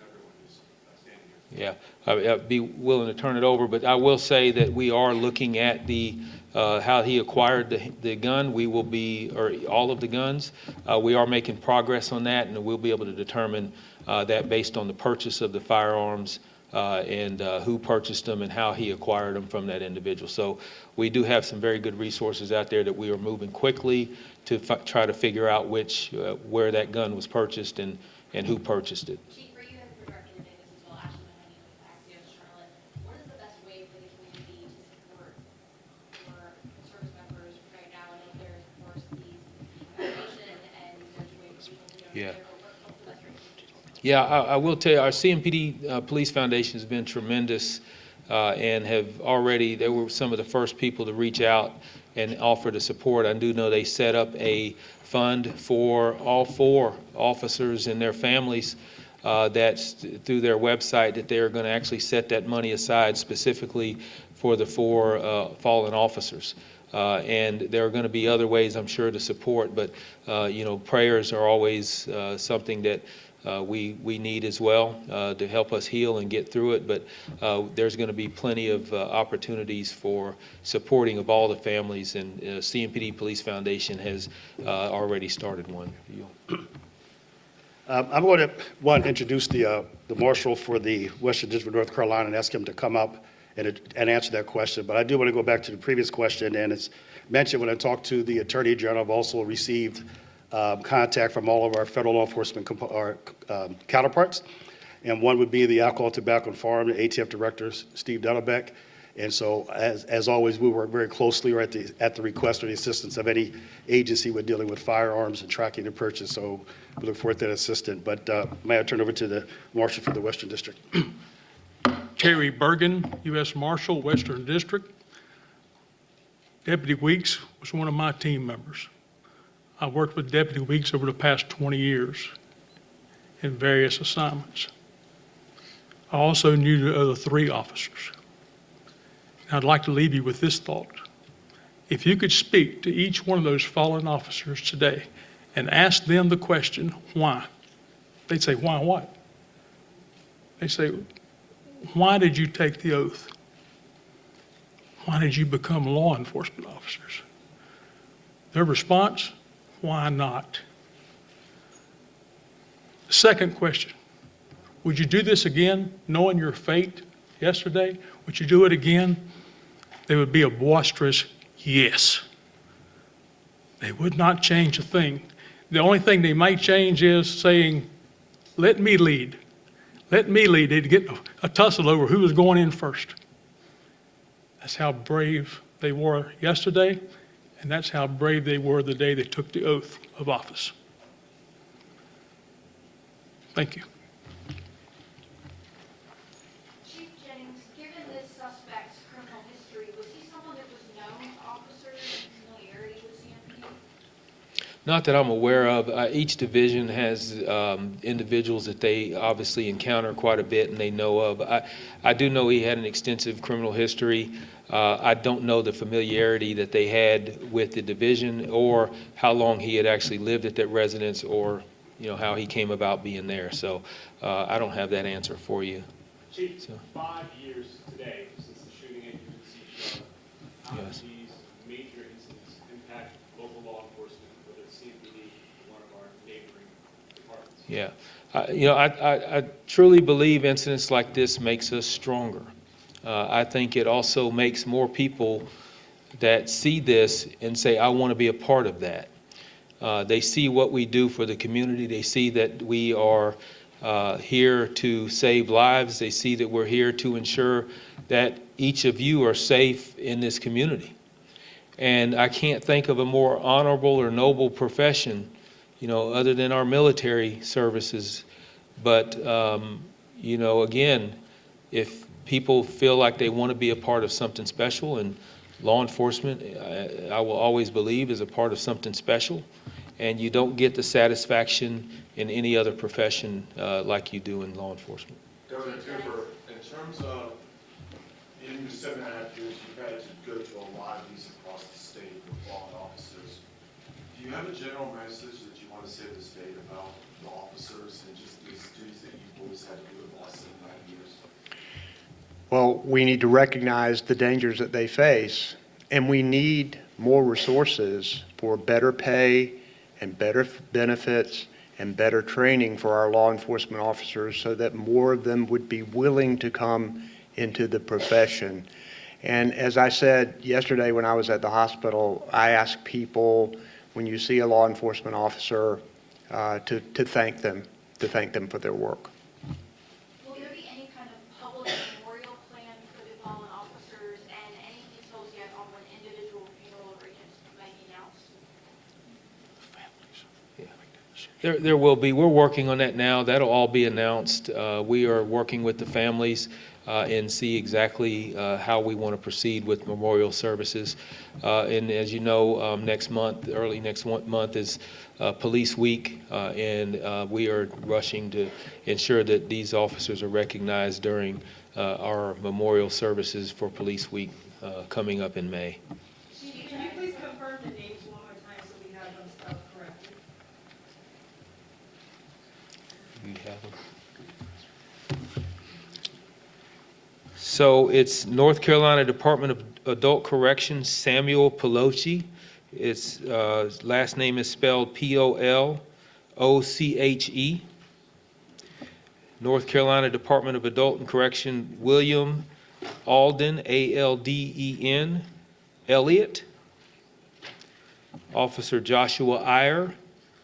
everyone who's standing here. Yeah, I'd be willing to turn it over, but I will say that we are looking at the how he acquired the gun, we will be, or all of the guns. We are making progress on that, and we'll be able to determine that based on the purchase of the firearms and who purchased them and how he acquired them from that individual. So we do have some very good resources out there that we are moving quickly to try to figure out where that gun was purchased and who purchased it. Chief, for you and for Director Davis as well, Ashley, I know you with Axios Charlotte, what is the best way for the community to support your service members right now? I know there's, of course, these foundation and there's ways for people to donate Yeah. there, but what's the best way to do it? Yeah, I will tell you, our CMPD Police Foundation has been tremendous and have already, they were some of the first people to reach out and offer the support. I do know they set up a fund for all 4 officers and their families that's through their website, that they're going to actually set that money aside specifically for the 4 fallen officers. And there are going to be other ways, I'm sure, to support, but prayers are always something that we need as well to help us heal and get through it. But there's going to be plenty of opportunities for supporting of all the families, and CMPD Police Foundation has already started one. I'm going to introduce the marshal for the Western District of North Carolina and ask him to come up and answer that question. But I do want to go back to the previous question, and it's mentioned when I talked to the Attorney General. I've also received contact from all of our federal law enforcement counterparts, and one would be the Alcohol, Tobacco, and Firearm, the ATF Director, Steve Dettelbeck. And so, as always, we work very closely or at the request or the assistance of any agency with dealing with firearms and tracking the purchase. So we look forward to that assistance. But may I turn over to the Marshal for the Western District? Terry Bergen, U.S. Marshal, Western District. Deputy Weeks was one of my team members. I worked with Deputy Weeks over the past 20 years in various assignments. I also knew the other 3 officers. And I'd like to leave you with this thought. If you could speak to each one of those fallen officers today and ask them the question, why? They'd say, why what? They say, why did you take the oath? Why did you become law enforcement officers? Their response, why not? Second question, would you do this again, knowing your fate yesterday? Would you do it again? There would be a boisterous yes. They would not change a thing. The only thing they might change is saying, let me lead. Let me lead. They'd get a tussle over who was going in first. That's how brave they were yesterday, and that's how brave they were the day they took the oath of office. Thank you. Chief Jennings, given this suspect's criminal history, was he someone that was known to officers and familiarity with CMP? Not that I'm aware of. Each division has individuals that they obviously encounter quite a bit and they know of. I do know he had an extensive criminal history. I don't know the familiarity that they had with the division or how long he had actually lived at that residence or how he came about being there. So I don't have that answer for you. Chief, 5 years today since the shooting at UNC Charlotte. How Yes. do these major incidents impact local law enforcement, whether it's CMPD or one of our neighboring departments? Yeah. I truly believe incidents like this makes us stronger. I think it also makes more people that see this and say, I want to be a part of that. They see what we do for the community. They see that we are here to save lives. They see that we're here to ensure that each of you are safe in this community. And I can't think of a more honorable or noble profession, other than our military services. But, again, if people feel like they want to be a part of something special, and law enforcement, I will always believe, is a part of something special. And you don't get the satisfaction in any other profession like you do in law enforcement. Governor Cooper, in terms of in the 7.5 years you've had to go to a lot of these across the state with fallen officers, do you have a general message that you want to say to the state about the officers and just these duties that you've always had to do in the last 7.5 years? Well, we need to recognize the dangers that they face And we need more resources for better pay and better benefits and better training for our law enforcement officers so that more of them would be willing to come into the profession. And as I said yesterday when I was at the hospital, I ask people, when you see a law enforcement officer, to thank them for their work. Will there be any kind of public memorial plan for the fallen officers and any details yet on when individual funeral arrangements may be announced? There will be. We're working on that now. That'll all be announced. We are working with the families and see exactly how we want to proceed with memorial services. And as you know, next month, early next month is Police Week, and we are rushing to ensure that these officers are recognized during our memorial services for Police Week coming up in May. Can you please confirm the names one more time so we have them spelled correctly? You have them. So it's North Carolina Department of Adult Corrections, Samuel Peloche. Its last name is spelled P-O-L-O-C-H-E. North Carolina Department of Adult and Correction, William Alden, A-L-D-E-N, Elliott. Officer Joshua Iyer,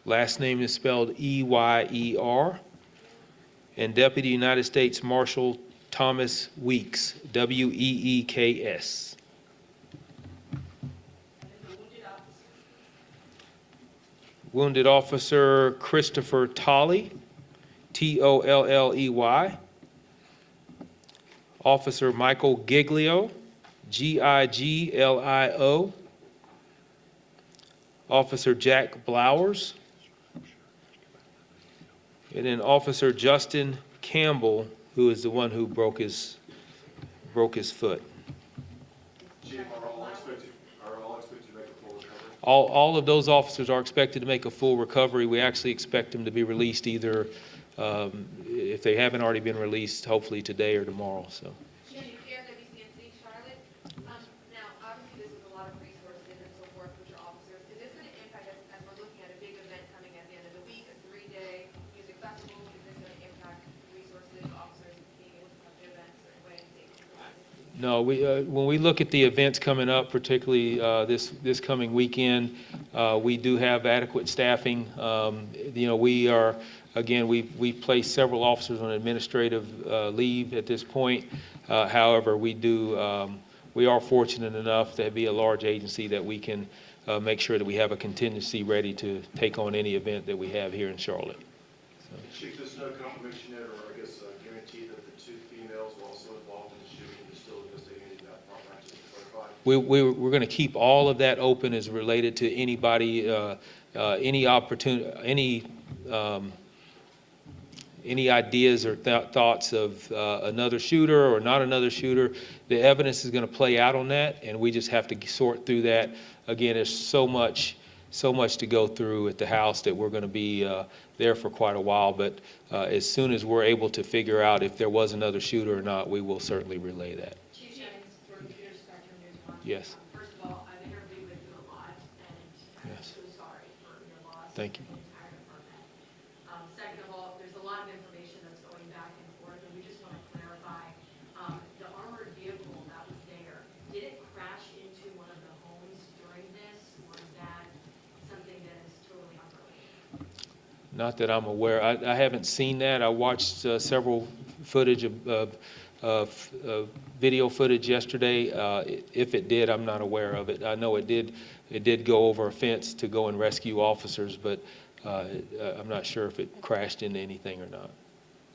last name is spelled E-Y-E-R. And Deputy United States Marshal Thomas Weeks, W-E-E-K-S. Wounded Officer Christopher Tolley, T-O-L-L-E-Y. Officer Michael Giglio, G-I-G-L-I-O. Officer Jack Blowers. And then Officer Justin Campbell, who is the one who broke his foot. Chief, are all expected to make a full recovery? All of those officers are expected to make a full recovery. We actually expect them to be released either, if they haven't already been released, hopefully today or tomorrow, so. Jenny, WCNC, Charlotte. Now, obviously, this is a lot of resources and so forth with your officers. Is this going to impact us as we're looking at a big event coming at the end of the week, a 3-day music festival? Is this going to impact resources, officers being able to come to events or way and safety? No, when we look at the events coming up, particularly this coming weekend, we do have adequate staffing. We are, again, we've placed several officers on administrative leave at this point. However, we are fortunate enough to be a large agency that we can make sure that we have a contingency ready to take on any event that we have here in Charlotte. Chief, there's no confirmation yet, or I guess guarantee that the 2 females were also involved in the shooting. You're still investigating that part, right, just to clarify? We're going to keep all of that open as related to anybody, any opportunity, any ideas or thoughts of another shooter or not another shooter. The evidence is going to play out on that, and we just have to sort through that. Again, there's so much to go through at the House that we're going to be there for quite a while. But as soon as we're able to figure out if there was another shooter or not, we will certainly relay that. Chief Jennings, for Computer Spectrum News 1. Yes. First of all, I've interviewed with you a lot, and I'm Yes. so sorry for your loss. Thank you. And the entire department. Second of all, there's a lot of information that's going back and forth, and we just want to clarify. The armored vehicle that was there, did it crash into one of the homes during this, or is that something that is totally unrelated? Not that I'm aware. I haven't seen that. I watched several footage of video footage yesterday. If it did, I'm not aware of it. I know it did go over a fence to go and rescue officers, but I'm not sure if it crashed into anything or not.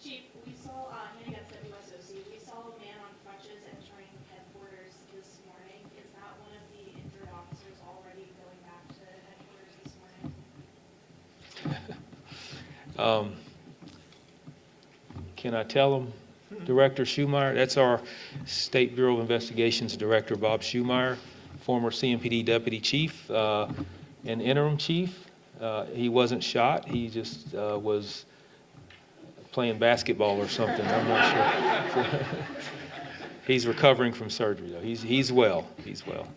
Chief, we saw, handing out WSOC, we saw a man on crutches entering headquarters this morning. Is that one of the injured officers already going back to headquarters this morning? Can I tell them, Director Schumeyer? That's our State Bureau of Investigations Director, Bob Schumeyer, former CMPD Deputy Chief and Interim Chief. He wasn't shot. He just was playing basketball or something. I'm not sure. He's recovering from surgery, though. He's well. He's well.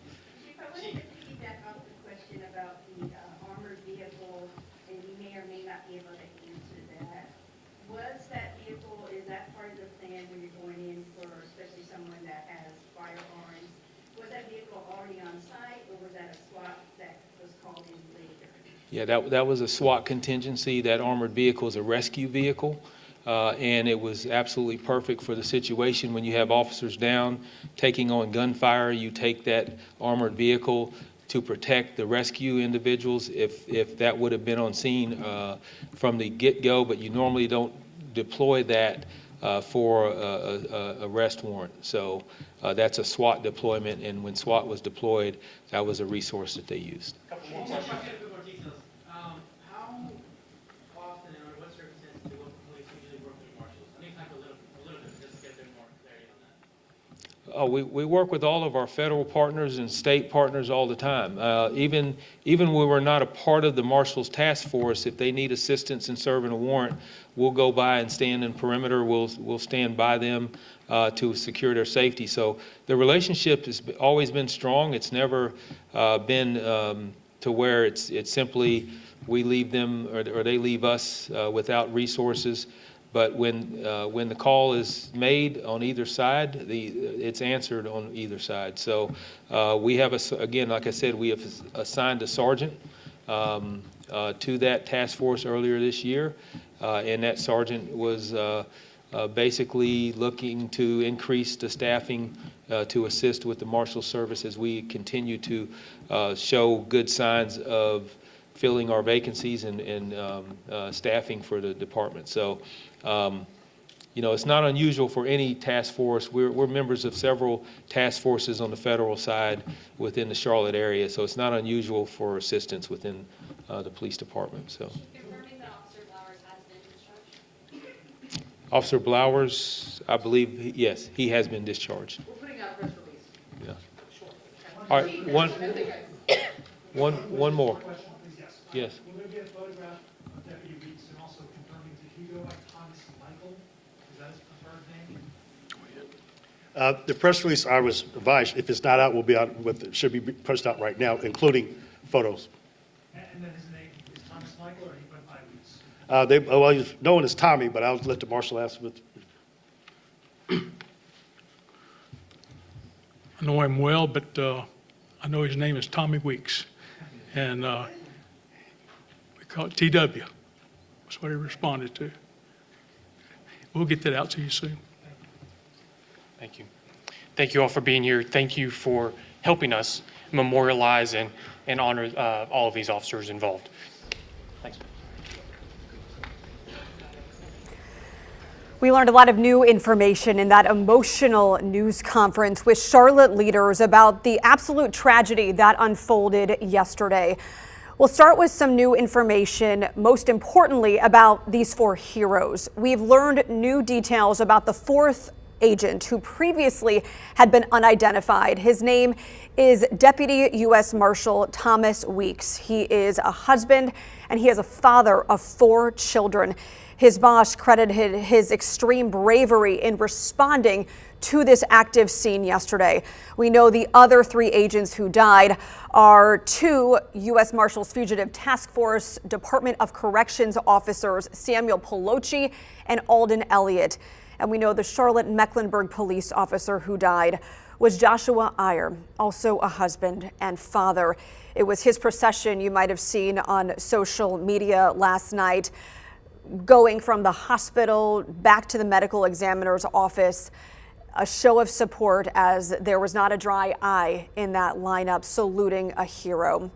Yeah, that was a SWAT contingency. That armored vehicle is a rescue vehicle, and it was absolutely perfect for the situation. When you have officers down taking on gunfire, you take that armored vehicle to protect the rescue individuals if that would have been on scene from the get-go, but you normally don't deploy that for a arrest warrant. So that's a SWAT deployment, and when SWAT was deployed, that was a resource that they used. Couple more questions. How often and under what circumstances do local police usually work with marshals? I need to talk a little bit just to get a bit more clarity on that. We work with all of our federal partners and state partners all the time. Even when we're not a part of the Marshals Task Force, if they need assistance in serving a warrant, we'll go by and stand in perimeter. We'll stand by them to secure their safety. So the relationship has always been strong. It's never been to where it's simply we leave them or they leave us without resources. But when the call is made on either side, it's answered on either side. So we have, again, like I said, we have assigned a sergeant to that task force earlier this year, and that sergeant was basically looking to increase the staffing to assist with the Marshal Service as we continue to show good signs of filling our vacancies and staffing for the department. So, it's not unusual for any task force. We're members of several task forces on the federal side within the Charlotte area, so it's not unusual for assistance within the police department. So, Confirming that Officer Blowers has been discharged? Officer Blowers, I believe, yes, he has been discharged. We're putting out a press release. Yeah. All right, one more. Yes. Will there be a photograph of Deputy Weeks and also confirming, did he go by Thomas Michael? Is that his preferred name? The press release, I was advised, if it's not out, will be out should be pushed out right now, including photos. And then his name is Thomas Michael, or he went by Weeks? Well, he's known as Tommy, but I'll let the marshal ask. I know him well, but I know his name is Tommy Weeks. And we call it TW. That's what he responded to. We'll get that out to you soon. Thank you. Thank you all for being here. Thank you for helping us memorialize and honor all of these officers involved. Thanks. We learned a lot of new information in that emotional news conference with Charlotte leaders about the absolute tragedy that unfolded yesterday. We'll start with some new information, most importantly about these four heroes. We've learned new details about the fourth agent who previously had been unidentified. His name is Deputy U.S. Marshal Thomas Weeks. He is a husband and he is a father of 4 children. His boss credited his extreme bravery in responding to this active scene yesterday. We know the other 3 agents who died are 2 U.S. Marshals Fugitive Task Force Department of Corrections officers, Samuel Pelocci and Alden Elliott. And we know the Charlotte-Mecklenburg police officer who died was Joshua Iyer, also a husband and father. It was his procession you might have seen on social media last night, going from the hospital back to the medical examiner's office. A show of support as there was not a dry eye in that lineup saluting a hero.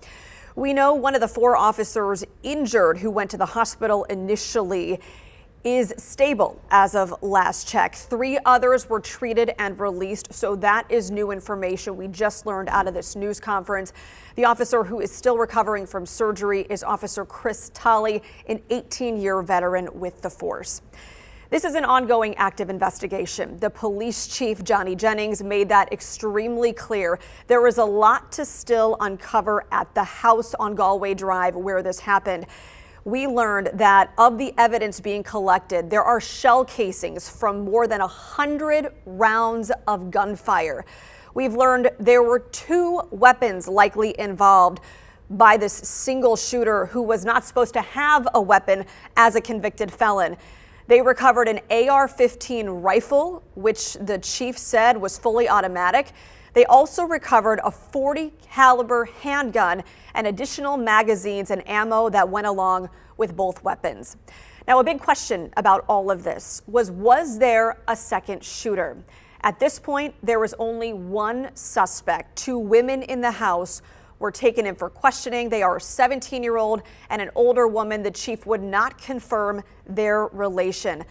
We know one of the 4 officers injured who went to the hospital initially is stable as of last check. 3 others were treated and released, so that is new information we just learned out of this news conference. The officer who is still recovering from surgery is Officer Chris Tolley, an 18-year veteran with the force. This is an ongoing active investigation. The police chief, Johnny Jennings, made that extremely clear. There is a lot to still uncover at the house on Galway Drive where this happened. We learned that of the evidence being collected, there are shell casings from more than 100 rounds of gunfire. We've learned there were 2 weapons likely involved by this single shooter who was not supposed to have a weapon as a convicted felon. They recovered an AR-15 rifle, which the chief said was fully automatic. They also recovered a .40 caliber handgun and additional magazines and ammo that went along with both weapons. Now, a big question about all of this was there a second shooter? At this point, there was only one suspect. 2 women in the house were taken in for questioning. They are a 17-year-old and an older woman. The chief would not confirm their relation.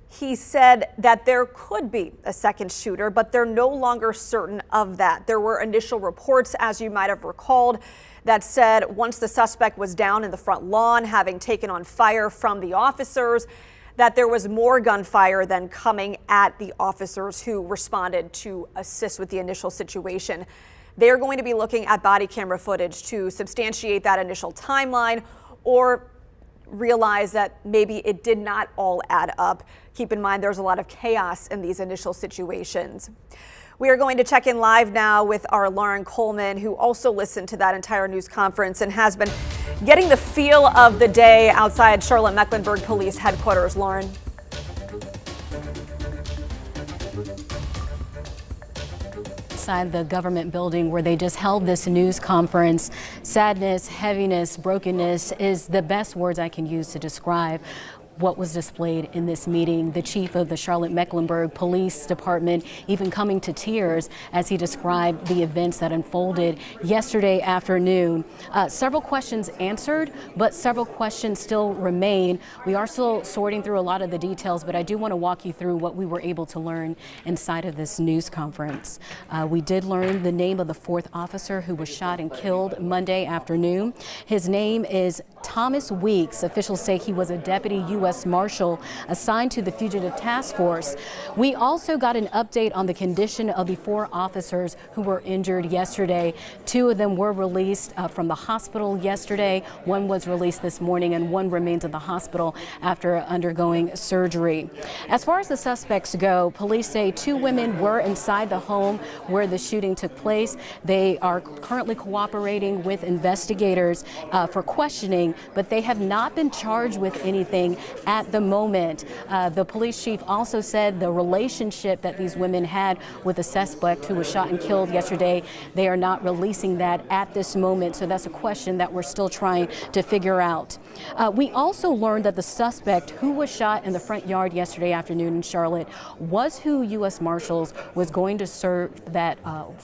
He said that there could be a second shooter, but they're no longer certain of that. There were initial reports, as you might have recalled, that said once the suspect was down in the front lawn, having taken on fire from the officers, that there was more gunfire than coming at the officers who responded to assist with the initial situation. They're going to be looking at body camera footage to substantiate that initial timeline or realize that maybe it did not all add up. Keep in mind, there's a lot of chaos in these initial situations. We are going to check in live now with our Lauren Coleman, who also listened to that entire news conference and has been getting the feel of the day outside Charlotte-Mecklenburg Police Headquarters. Lauren. Inside the government building where they just held this news conference. Sadness, heaviness, brokenness is the best words I can use to describe what was displayed in this meeting. The chief of the Charlotte-Mecklenburg Police Department even coming to tears as he described the events that unfolded yesterday afternoon. Several questions answered, but several questions still remain. We are still sorting through a lot of the details, but I do want to walk you through what we were able to learn inside of this news conference. We did learn the name of the 4th officer who was shot and killed Monday afternoon. His name is Thomas Weeks. Officials say he was a deputy U.S. Marshal assigned to the Fugitive Task Force. We also got an update on the condition of the 4 officers who were injured yesterday. 2 of them were released from the hospital yesterday. 1 was released this morning and 1 remains in the hospital after undergoing surgery. As far as the suspects go, police say 2 women were inside the home where the shooting took place. They are currently cooperating with investigators for questioning, but they have not been charged with anything at the moment. The police chief also said the relationship that these women had with the suspect who was shot and killed yesterday, they are not releasing that at this moment. So that's a question that we're still trying to figure out. We also learned that the suspect who was shot in the front yard yesterday afternoon in Charlotte was who U.S. Marshals was going to serve that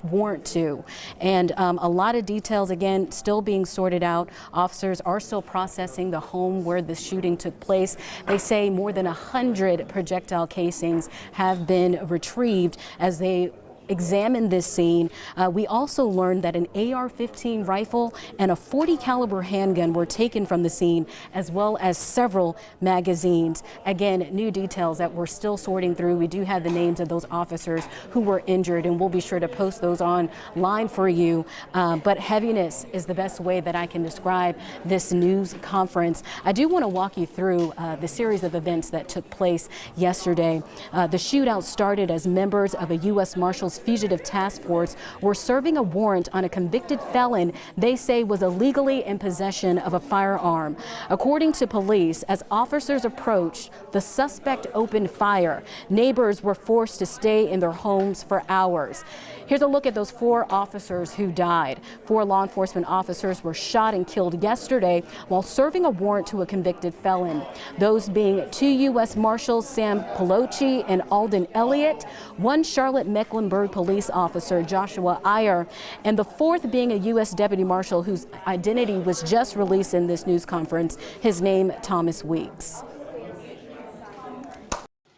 warrant to. And a lot of details, again, still being sorted out. Officers are still processing the home where the shooting took place. They say more than 100 projectile casings have been retrieved as they examined this scene. We also learned that an AR-15 rifle and a .40 caliber handgun were taken from the scene, as well as several magazines. Again, new details that we're still sorting through. We do have the names of those officers who were injured, and we'll be sure to post those online for you. But heaviness is the best way that I can describe this news conference. I do want to walk you through the series of events that took place yesterday. The shootout started as members of a U.S. Marshals Fugitive Task Force were serving a warrant on a convicted felon they say was illegally in possession of a firearm. According to police, as officers approached, the suspect opened fire. Neighbors were forced to stay in their homes for hours. Here's a look at those 4 officers who died. 4 law enforcement officers were shot and killed yesterday while serving a warrant to a convicted felon. Those being 2 U.S. Marshals, Sam Pelosi and Alden Elliott, 1 Charlotte-Mecklenburg police officer, Joshua Iyer, and the 4th being a U.S. Deputy Marshal whose identity was just released in this news conference, his name Thomas Weeks.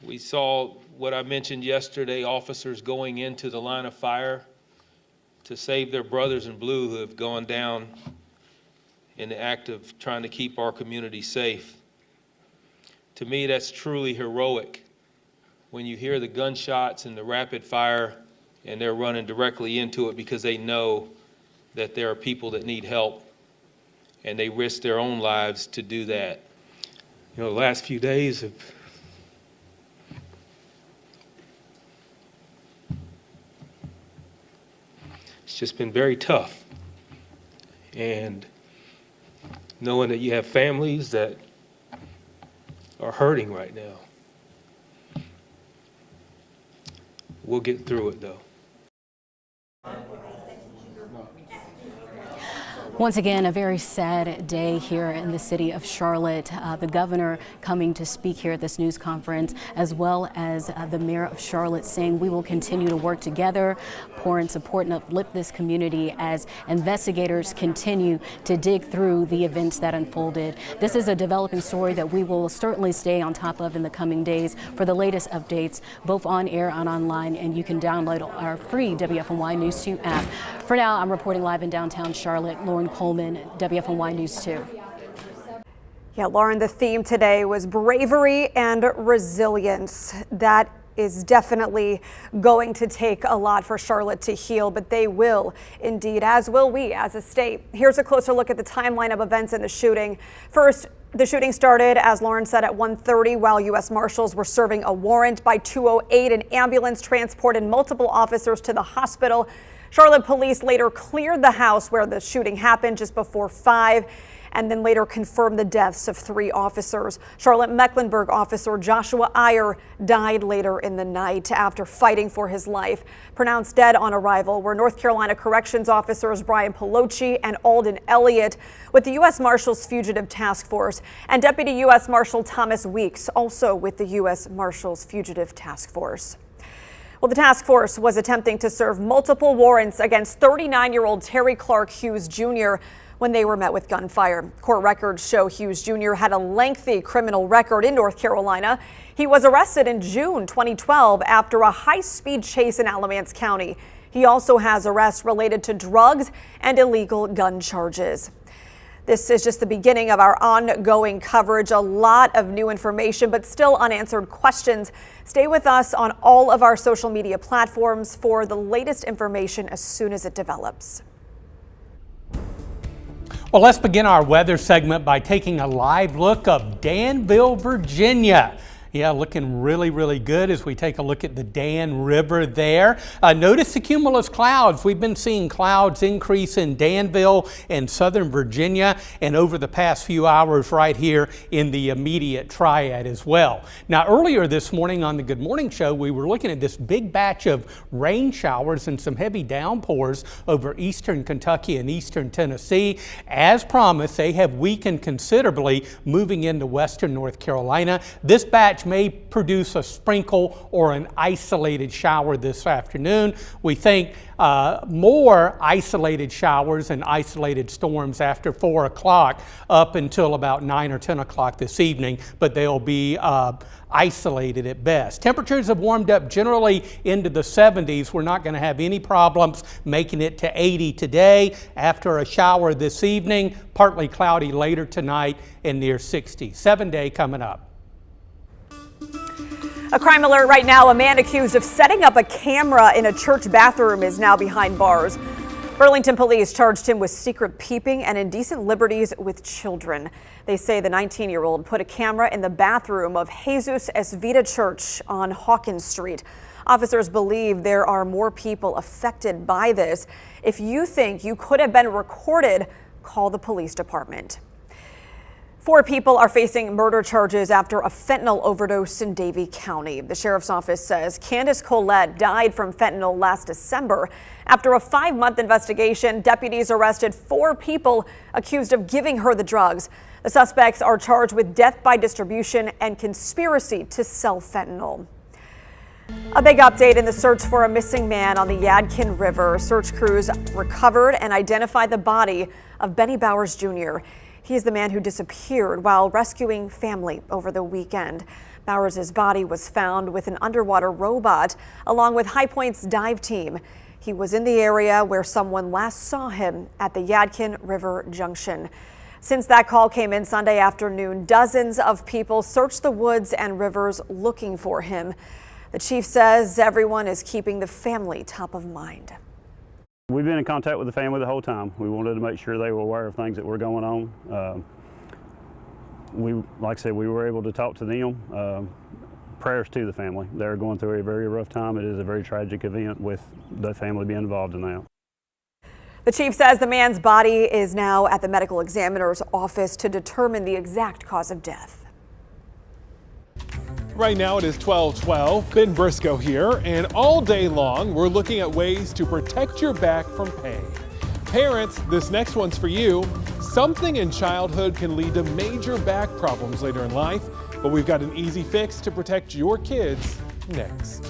We saw what I mentioned yesterday, officers going into the line of fire to save their brothers in blue who have gone down in the act of trying to keep our community safe. To me, that's truly heroic. When you hear the gunshots and the rapid fire and they're running directly into it because they know that there are people that need help and they risk their own lives to do that. You know, the last few days have it's just been very tough. And knowing that you have families that are hurting right now. We'll get through it though. Once again, a very sad day here in the city of Charlotte. The governor coming to speak here at this news conference, as well as the mayor of Charlotte saying we will continue to work together, pour in support and uplift this community as investigators continue to dig through the events that unfolded. This is a developing story that we will certainly stay on top of in the coming days. For the latest updates, both on air and online, and you can download our free WFNY News 2 app. For now, I'm reporting live in downtown Charlotte. Lauren Coleman, WFNY News 2. Yeah, Lauren, the theme today was bravery and resilience. That is definitely going to take a lot for Charlotte to heal, but they will indeed, as will we as a state. Here's a closer look at the timeline of events in the shooting. First, the shooting started, as Lauren said, at 1:30 while U.S. Marshals were serving a warrant. By 2:08, an ambulance transported multiple officers to the hospital. Charlotte police later cleared the house where the shooting happened just before 5, and then later confirmed the deaths of 3 officers. Charlotte-Mecklenburg officer Joshua Iyer died later in the night after fighting for his life. Pronounced dead on arrival were North Carolina Corrections officers Brian Pelosi and Alden Elliott with the U.S. Marshals Fugitive Task Force, and Deputy U.S. Marshal Thomas Weeks, also with the U.S. Marshals Fugitive Task Force. Well, the task force was attempting to serve multiple warrants against 39-year-old Terry Clark Hughes Jr. when they were met with gunfire. Court records show Hughes Jr. had a lengthy criminal record in North Carolina. He was arrested in June 2012 after a high-speed chase in Alamance County. He also has arrests related to drugs and illegal gun charges. This is just the beginning of our ongoing coverage. A lot of new information, but still unanswered questions. Stay with us on all of our social media platforms for the latest information as soon as it develops. Well, let's begin our weather segment by taking a live look of Danville, Virginia. Yeah, looking really, really good as we take a look at the Dan River there. Notice the cumulus clouds. We've been seeing clouds increase in Danville and southern Virginia, and over the past few hours right here in the immediate triad as well. Now, earlier this morning on the Good Morning Show, we were looking at this big batch of rain showers and some heavy downpours over eastern Kentucky and eastern Tennessee. As promised, they have weakened considerably moving into western North Carolina. This batch may produce a sprinkle or an isolated shower this afternoon. We think more isolated showers and isolated storms after 4 o'clock up until about 9 or 10 o'clock this evening, but they'll be isolated at best. Temperatures have warmed up generally into the 70s. We're not going to have any problems making it to 80 today. After a shower this evening, partly cloudy later tonight and near 60. 7-day coming up. A crime alert right now. A man accused of setting up a camera in a church bathroom is now behind bars. Burlington police charged him with secret peeping and indecent liberties with children. They say the 19-year-old put a camera in the bathroom of Jesus Es Vida Church on Hawkins Street. Officers believe there are more people affected by this. If you think you could have been recorded, call the police department. 4 people are facing murder charges after a fentanyl overdose in Davie County. The sheriff's office says Candace Collette died from fentanyl last December. After a 5-month investigation, deputies arrested 4 people accused of giving her the drugs. The suspects are charged with death by distribution and conspiracy to sell fentanyl. A big update in the search for a missing man on the Yadkin River. Search crews recovered and identified the body of Benny Bowers Jr. He is the man who disappeared while rescuing family over the weekend. Bowers' body was found with an underwater robot along with High Point's dive team. He was in the area where someone last saw him at the Yadkin River Junction. Since that call came in Sunday afternoon, dozens of people searched the woods and rivers looking for him. The chief says everyone is keeping the family top of mind. We've been in contact with the family the whole time. We wanted to make sure they were aware of things that were going on. Like I said, we were able to talk to them. Prayers to the family. They're going through a very rough time. It is a very tragic event with the family being involved in that. The chief says the man's body is now at the medical examiner's office to determine the exact cause of death. Right now it is 12:12. Ben Briscoe here, and all day long we're looking at ways to protect your back from pain. Parents, this next one's for you. Something in childhood can lead to major back problems later in life, but we've got an easy fix to protect your kids next.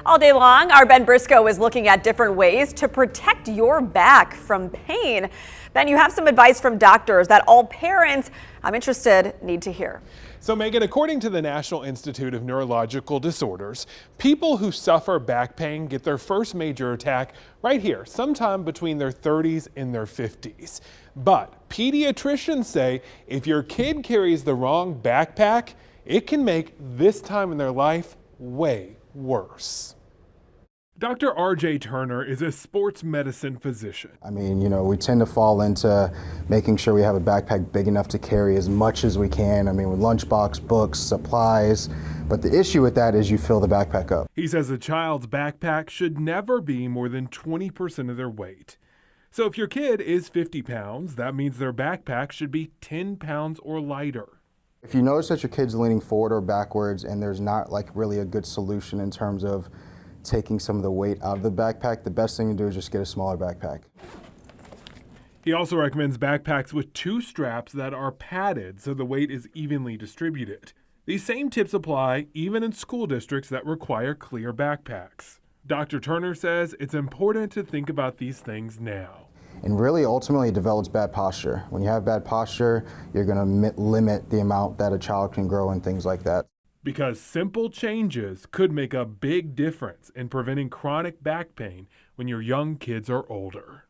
All day long, our Ben Briscoe is looking at different ways to protect your back from pain. Ben, you have some advice from doctors that all parents, I'm interested, need to hear. So Megan, according to the National Institute of Neurological Disorders, people who suffer back pain get their first major attack right here, sometime between their 30s and their 50s. But pediatricians say if your kid carries the wrong backpack, it can make this time in their life way worse. Dr. R.J. Turner is a sports medicine physician. I mean, you know, we tend to fall into making sure we have a backpack big enough to carry as much as we can. I mean, with lunchbox, books, supplies. But the issue with that is you fill the backpack up. He says a child's backpack should never be more than 20% of their weight. So if your kid is 50 pounds, that means their backpack should be 10 pounds or lighter. If you notice that your kid's leaning forward or backwards and there's not like really a good solution in terms of taking some of the weight out of the backpack, the best thing to do is just get a smaller backpack. He also recommends backpacks with 2 straps that are padded so the weight is evenly distributed. These same tips apply even in school districts that require clear backpacks. Dr. Turner says it's important to think about these things now. And really, ultimately, it develops bad posture. When you have bad posture, you're going to limit the amount that a child can grow and things like that. Because simple changes could make a big difference in preventing chronic back pain when your young kids are older.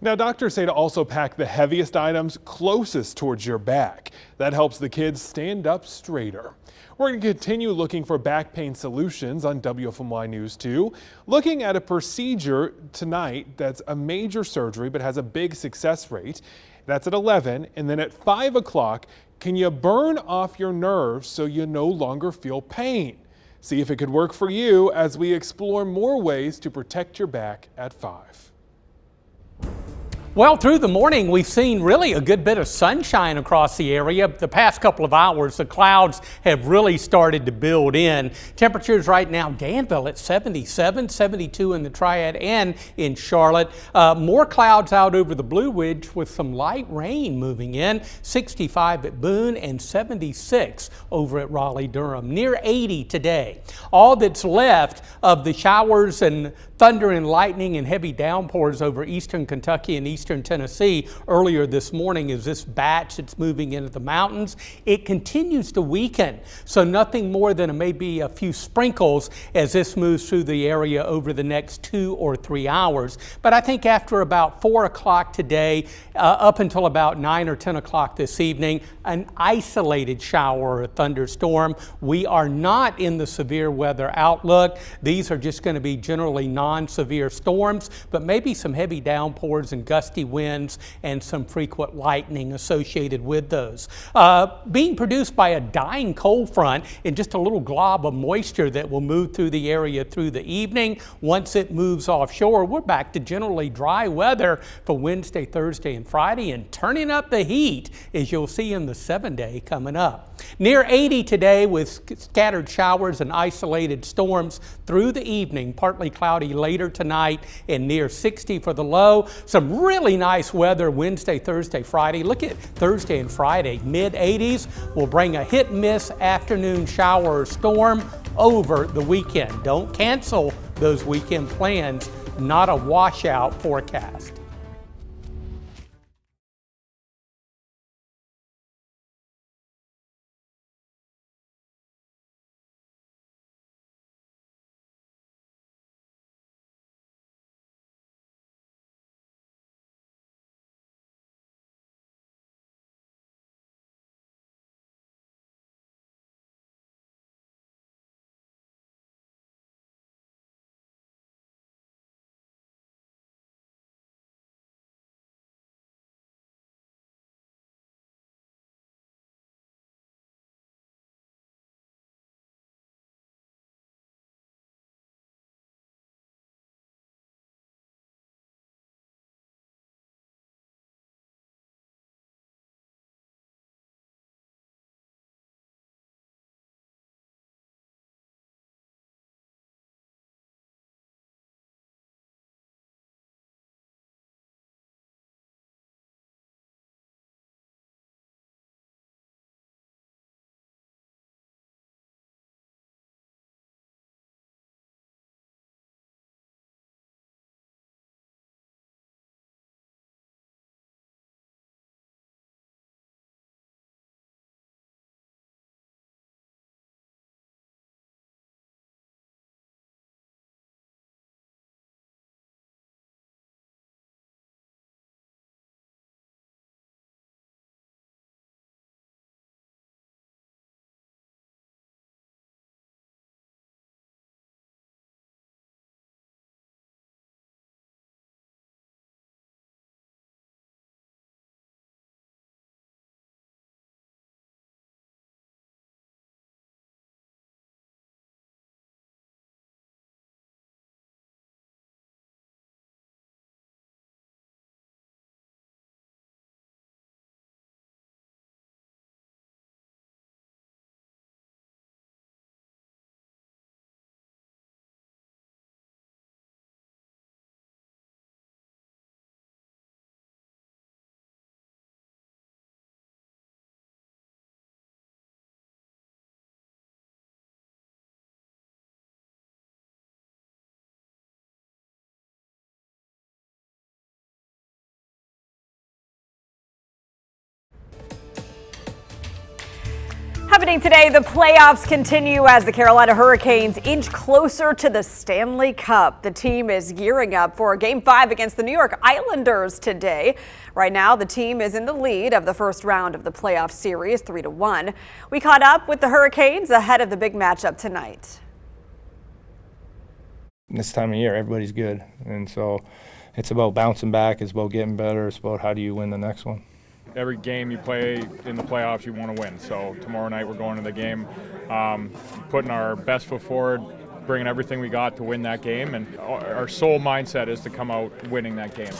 Now, doctors say to also pack the heaviest items closest towards your back. That helps the kids stand up straighter. We're going to continue looking for back pain solutions on WFMY News 2. Looking at a procedure tonight that's a major surgery but has a big success rate. That's at 11. And then at 5 o'clock, can you burn off your nerves so you no longer feel pain? See if it could work for you as we explore more ways to protect your back at 5. Well, through the morning, we've seen really a good bit of sunshine across the area. The past couple of hours, the clouds have really started to build in. Temperatures right now, Danville at 77, 72 in the Triad and in Charlotte. More clouds out over the Blue Ridge with some light rain moving in. 65 at Boone and 76 over at Raleigh-Durham. Near 80 today. All that's left of the showers and thunder and lightning and heavy downpours over eastern Kentucky and eastern Tennessee earlier this morning is this batch that's moving into the mountains. It continues to weaken, so nothing more than maybe a few sprinkles as this moves through the area over the next 2 or 3 hours. But I think after about 4 o'clock today, up until about 9 or 10 o'clock this evening, an isolated shower or thunderstorm. We are not in the severe weather outlook. These are just going to be generally non-severe storms, but maybe some heavy downpours and gusty winds and some frequent lightning associated with those. Being produced by a dying cold front and just a little glob of moisture that will move through the area through the evening. Once it moves offshore, we're back to generally dry weather for Wednesday, Thursday, and Friday, and turning up the heat, as you'll see in the 7-day coming up. Near 80 today with scattered showers and isolated storms through the evening, partly cloudy later tonight, and near 60 for the low. Some really nice weather Wednesday, Thursday, Friday. Look at Thursday and Friday. Mid-80s will bring a hit-miss afternoon shower or storm over the weekend. Don't cancel those weekend plans. Not a washout forecast. Happening today, the playoffs continue as the Carolina Hurricanes inch closer to the Stanley Cup. The team is gearing up for Game 5 against the New York Islanders today. Right now, the team is in the lead of the first round of the playoff series, 3-1. We caught up with the Hurricanes ahead of the big matchup tonight. This time of year, everybody's good, and so it's about bouncing back, it's about getting better, it's about how do you win the next one. every game you play in the playoffs, you want to win. So tomorrow night we're going to the game, putting our best foot forward, bringing everything we got to win that game, and our sole mindset is to come out winning that game.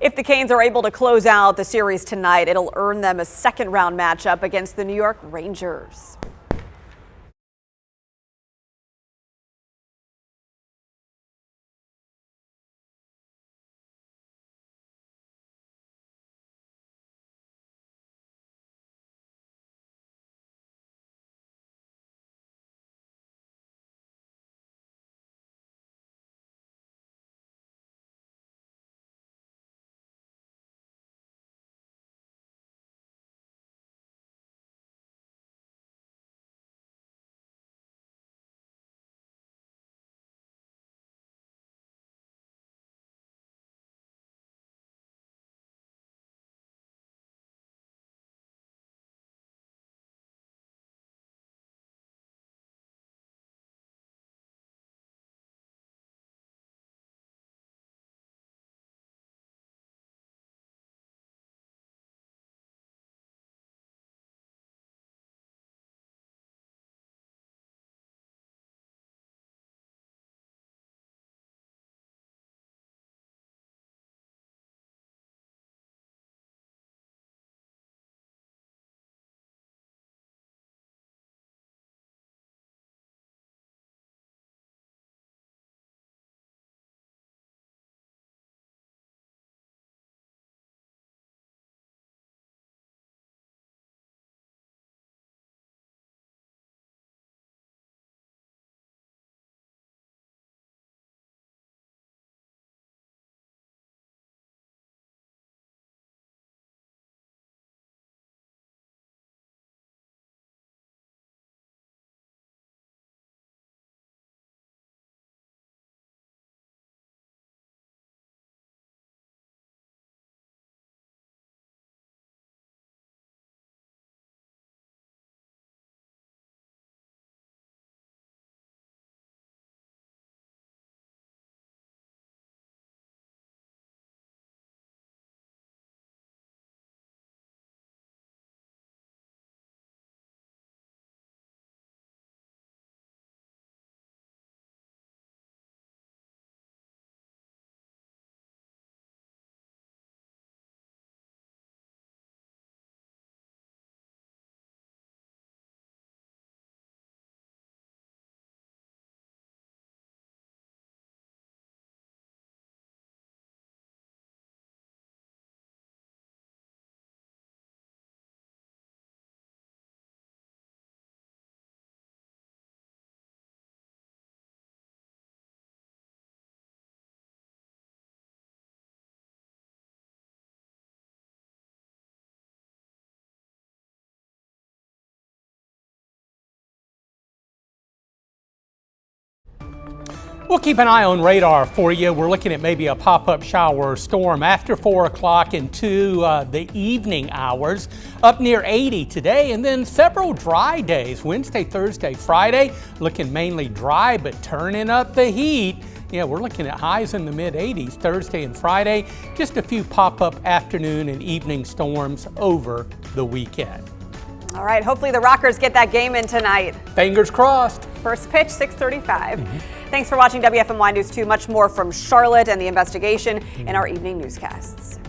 If the Canes are able to close out the series tonight, it'll earn them a second-round matchup against the New York Rangers. We'll keep an eye on radar for you. We're looking at maybe a pop-up shower storm after 4 o'clock into the evening hours, up near 80 today, and then several dry days, Wednesday, Thursday, Friday, looking mainly dry, but turning up the heat. Yeah, we're looking at highs in the mid-80s Thursday and Friday, just a few pop-up afternoon and evening storms over the weekend. All right, hopefully the Rockers get that game in tonight. Fingers crossed. First pitch, 6:35. Thanks for watching WFMY News 2. Much more from Charlotte and the investigation in our evening newscasts.